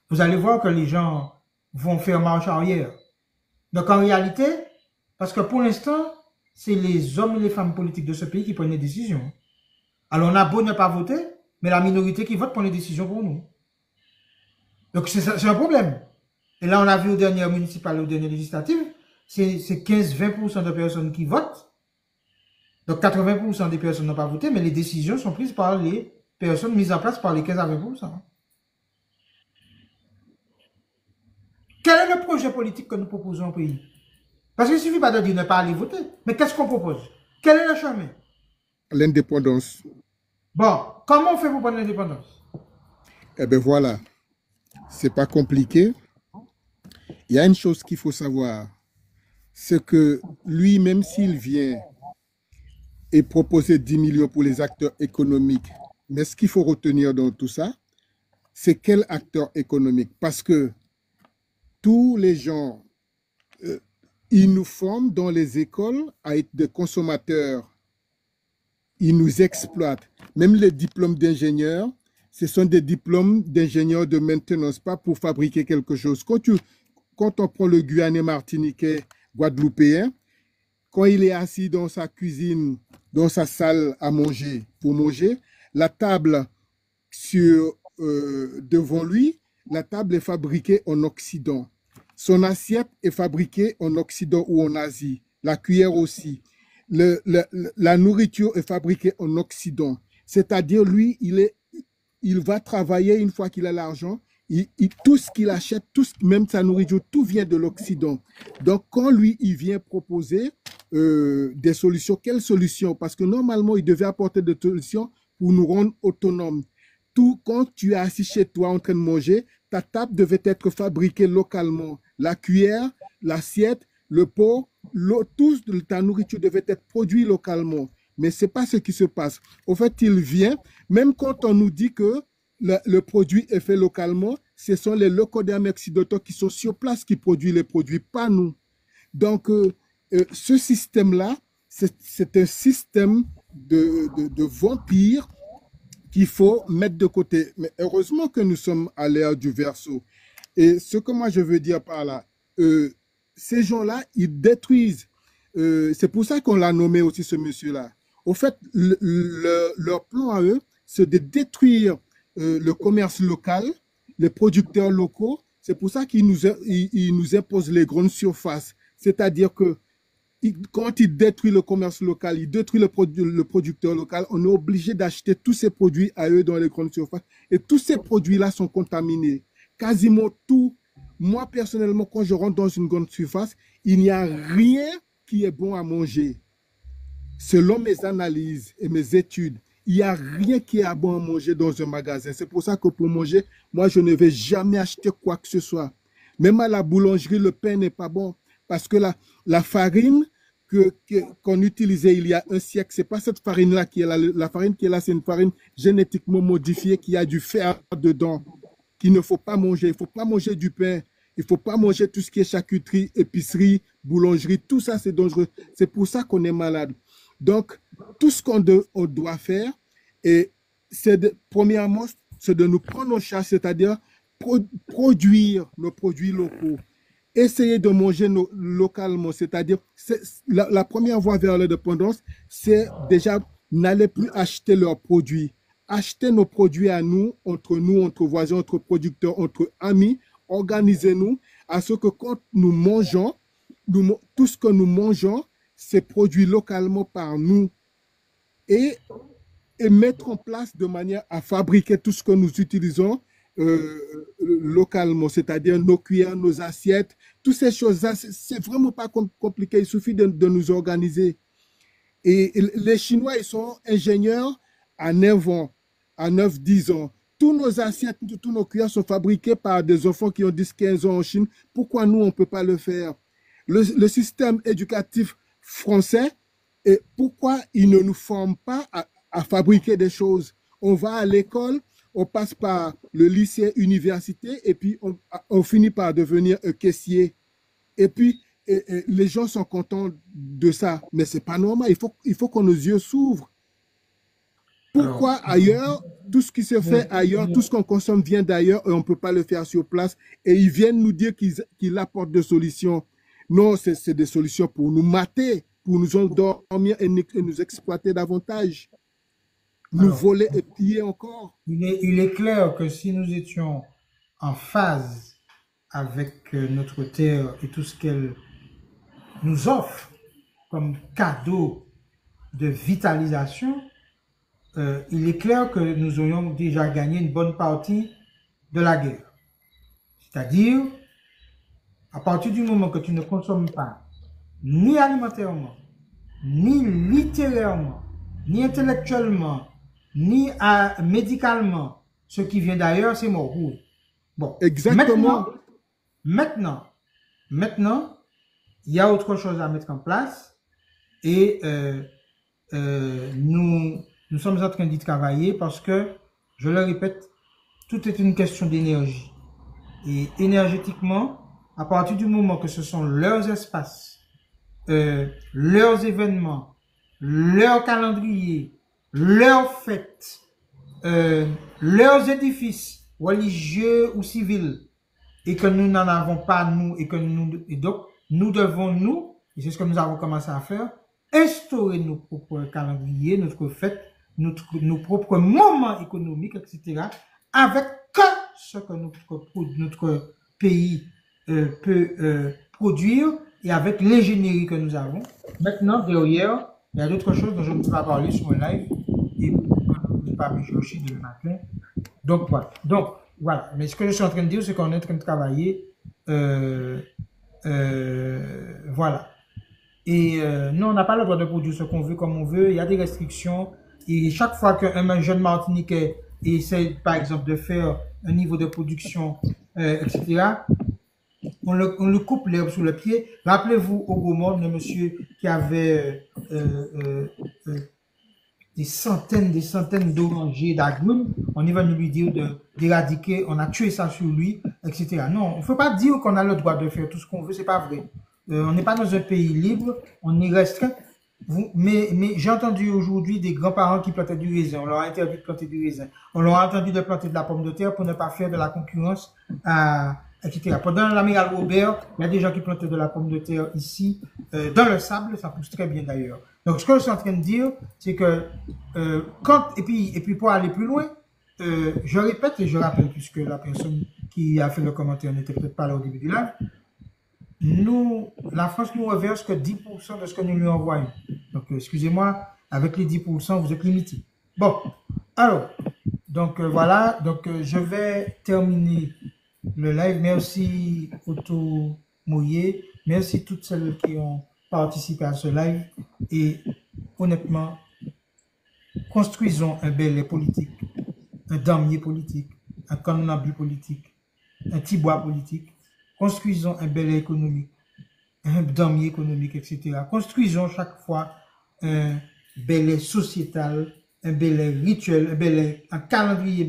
vous allez voir que les gens vont faire marche arrière. Donc en réalité, parce que pour l'instant, c'est les hommes et les femmes politiques de ce pays qui prennent les décisions. Alors on a beau ne pas voter, mais la minorité qui vote prend les décisions pour nous. Donc c'est un problème. Et là on a vu aux dernières municipales, aux dernières législatives, c'est 15-20% de personnes qui votent. Donc 80% des personnes n'ont pas voté, mais les décisions sont prises par les personnes mises en place par les 15 à 20%. Quel est le projet politique que nous proposons au pays? Parce qu'il ne suffit pas de dire ne pas aller voter, mais qu'est-ce qu'on propose? Quel est le chemin? L'indépendance. Bon, comment on fait pour prendre l'indépendance? Eh bien voilà, c'est pas compliqué. Il y a une chose qu'il faut savoir, c'est que lui, même s'il vient et proposer 10 millions pour les acteurs économiques, mais ce qu'il faut retenir dans tout ça, c'est quel acteur économique? Parce que tous les gens, ils nous forment dans les écoles à être des consommateurs. Ils nous exploitent. Même les diplômes d'ingénieurs, ce sont des diplômes d'ingénieurs de maintenance, pas pour fabriquer quelque chose. Quand on prend le Guyanais, Martiniquais, Guadeloupéen, quand il est assis dans sa cuisine, dans sa salle à manger, pour manger, la table devant lui, la table est fabriquée en Occident. Son assiette est fabriquée en Occident ou en Asie. La cuillère aussi. La nourriture est fabriquée en Occident. C'est-à-dire, lui, il va travailler une fois qu'il a l'argent, tout ce qu'il achète, même sa nourriture, tout vient de l'Occident. Donc, quand lui, il vient proposer des solutions, quelles solutions? Parce que normalement, il devait apporter des solutions pour nous rendre autonomes. Tout, quand tu es assis chez toi en train de manger, ta table devait être fabriquée localement. La cuillère, l'assiette, le pot, tout ta nourriture devait être produit localement. Mais ce n'est pas ce qui se passe. Au fait, il vient, même quand on nous dit que le produit est fait localement, ce sont les locodem occidentaux qui sont sur place qui produisent les produits, pas nous. Donc, ce système-là, c'est un système de vampires qu'il faut mettre de côté. Mais heureusement que nous sommes à l'ère du Verseau. Et ce que moi je veux dire par là, ces gens-là, ils détruisent. C'est pour ça qu'on l'a nommé aussi ce monsieur-là. Au fait, leur plan à eux, c'est de détruire le commerce local, les producteurs locaux. C'est pour ça qu'ils nous imposent les grandes surfaces. C'est-à-dire que quand ils détruisent le commerce local, ils détruisent le producteur local, on est obligé d'acheter tous ces produits à eux dans les grandes surfaces. Et tous ces produits-là sont contaminés. Quasiment tout. Moi, personnellement, quand je rentre dans une grande surface, il n'y a rien qui est bon à manger. Selon mes analyses et mes études, il n'y a rien qui est bon à manger dans un magasin. C'est pour ça que pour manger, moi, je ne vais jamais acheter quoi que ce soit. Même à la boulangerie, le pain n'est pas bon. Parce que la farine qu'on utilisait il y a un siècle, ce n'est pas cette farine-là qui est là. La farine qui est là, c'est une farine génétiquement modifiée qui a du fer dedans, qu'il ne faut pas manger. Il ne faut pas manger du pain. Il ne faut pas manger tout ce qui est charcuterie, épicerie, boulangerie. Tout ça, c'est dangereux. C'est pour ça qu'on est malade. Donc, tout ce qu'on doit faire, premièrement, c'est de nous prendre en charge, c'est-à-dire produire nos produits locaux. Essayer de manger localement, c'est-à-dire la première voie vers l'indépendance, c'est déjà n'allez plus acheter leurs produits. Acheter nos produits à nous, entre voisins, entre producteurs, entre amis. Organisez-nous à ce que quand nous mangeons, tout ce que nous mangeons, c'est produit localement par nous. Et mettre en place de manière à fabriquer tout ce que nous utilisons localement, c'est-à-dire nos cuillères, nos assiettes, toutes ces choses-là, c'est vraiment pas compliqué, il suffit de nous organiser. Et les Chinois, ils sont ingénieurs à 9 ans, à 9-10 ans. Tous nos assiettes, tous nos cuillères sont fabriqués par des enfants qui ont 10-15 ans en Chine. Pourquoi nous, on ne peut pas le faire? Le système éducatif français, et pourquoi il ne nous forme pas à fabriquer des choses? On va à l'école, on passe par le lycée, université, et puis on finit par devenir un caissier. Et puis, les gens sont contents de ça. Mais ce n'est pas normal. Il faut que nos yeux s'ouvrent. Pourquoi ailleurs, tout ce qui se fait ailleurs, tout ce qu'on consomme vient d'ailleurs et on ne peut pas le faire sur place? Et ils viennent nous dire qu'ils apportent des solutions. Non, c'est des solutions pour nous mater, pour nous endormir et nous exploiter davantage. Nous voler et piller encore. Il est clair que si nous étions en phase avec notre terre et tout ce qu'elle nous offre comme cadeau de vitalisation, il est clair que nous aurions déjà gagné une bonne partie de la guerre. C'est-à-dire, à partir du moment que tu ne consommes pas, ni alimentairement, ni littérairement, ni intellectuellement, ni médicalement, ce qui vient d'ailleurs, c'est mort. Bon, exactement. Maintenant, il y a autre chose à mettre en place et nous sommes en train d'y travailler parce que, je le répète, tout est une question d'énergie. Et énergétiquement, à partir du moment que ce sont leurs espaces, leurs événements, leurs calendriers, leurs fêtes, leurs édifices religieux ou civils, et que nous n'en avons pas, et donc, nous devons, et c'est ce que nous avons commencé à faire, instaurer nos propres calendriers, notre fête, nos propres moments économiques, etc., avec que ce que notre pays peut produire et avec l'ingénierie que nous avons. Maintenant, derrière, il y a d'autres choses dont je ne peux pas parler sur un live et ne pas me chercher le matin. Donc, voilà. Donc, voilà. Mais ce que je suis en train de dire, c'est qu'on est en train de travailler. Voilà. Et nous, on n'a pas le droit de produire ce qu'on veut comme on veut. Il y a des restrictions. Et chaque fois qu'un jeune Martiniquais essaie, par exemple, de faire un niveau de production, etc., on le coupe l'herbe sous le pied. Rappelez-vous au Gaumont, le monsieur qui avait des centaines d'orangers, d'agrumes. On est venu lui dire d'éradiquer, on a tué ça sur lui, etc. Non, on ne peut pas dire qu'on a le droit de faire tout ce qu'on veut, c'est pas vrai. On n'est pas dans un pays libre, on est restreint. Mais j'ai entendu aujourd'hui des grands-parents qui plantaient du raisin. On leur a interdit de planter du raisin. On leur a interdit de planter de la pomme de terre pour ne pas faire de la concurrence, etc. Pendant l'amiral Robert, il y a des gens qui plantaient de la pomme de terre ici, dans le sable, ça pousse très bien d'ailleurs. Donc, ce que je suis en train de dire, c'est que et puis pour aller plus loin, je répète et je rappelle, puisque la personne qui a fait le commentaire n'était peut-être pas là au début du live, la France nous reverse que 10% de ce que nous lui envoyons. Donc, excusez-moi, avec les 10%, vous êtes limité. Bon, alors, donc voilà, donc je vais terminer le live. Merci Otto Mouillé, merci toutes celles qui ont participé à ce live. Et honnêtement, construisons un bel politique, un damier politique, un canonabi politique, un tibois politique. Construisons un bel économique, un damier économique, etc. Construisons chaque fois un bel sociétal, un bel rituel, un calendrier,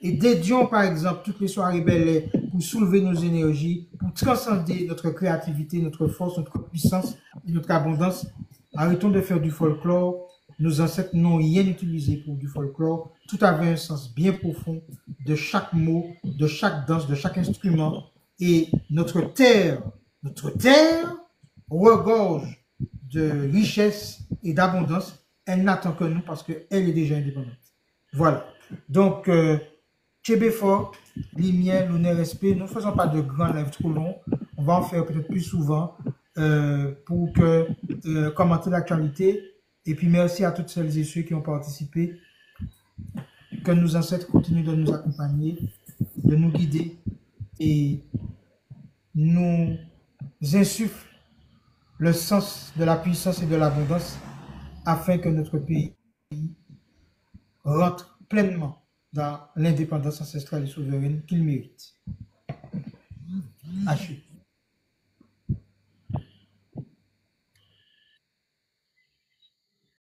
et dédions par exemple toutes les soirées bel pour soulever nos énergies, pour transcender notre créativité, notre force, notre puissance et notre abondance. Arrêtons de faire du folklore. Nos ancêtres n'ont rien utilisé pour du folklore. Tout avait un sens bien profond de chaque mot, de chaque danse, de chaque instrument. Et notre terre regorge de richesse et d'abondance. Elle n'attend que nous parce qu'elle est déjà indépendante. Voilà. Donc, Tchébéfort, Limiel, l'honneur, respect. Nous ne faisons pas de grands lives trop longs. On va en faire peut-être plus souvent pour commenter l'actualité. Et puis merci à toutes celles et ceux qui ont participé. Que nos ancêtres continuent de nous accompagner, de nous guider et nous insufflent le sens de la puissance et de l'abondance afin que notre pays rentre pleinement dans l'indépendance ancestrale et souveraine qu'il mérite. Haché.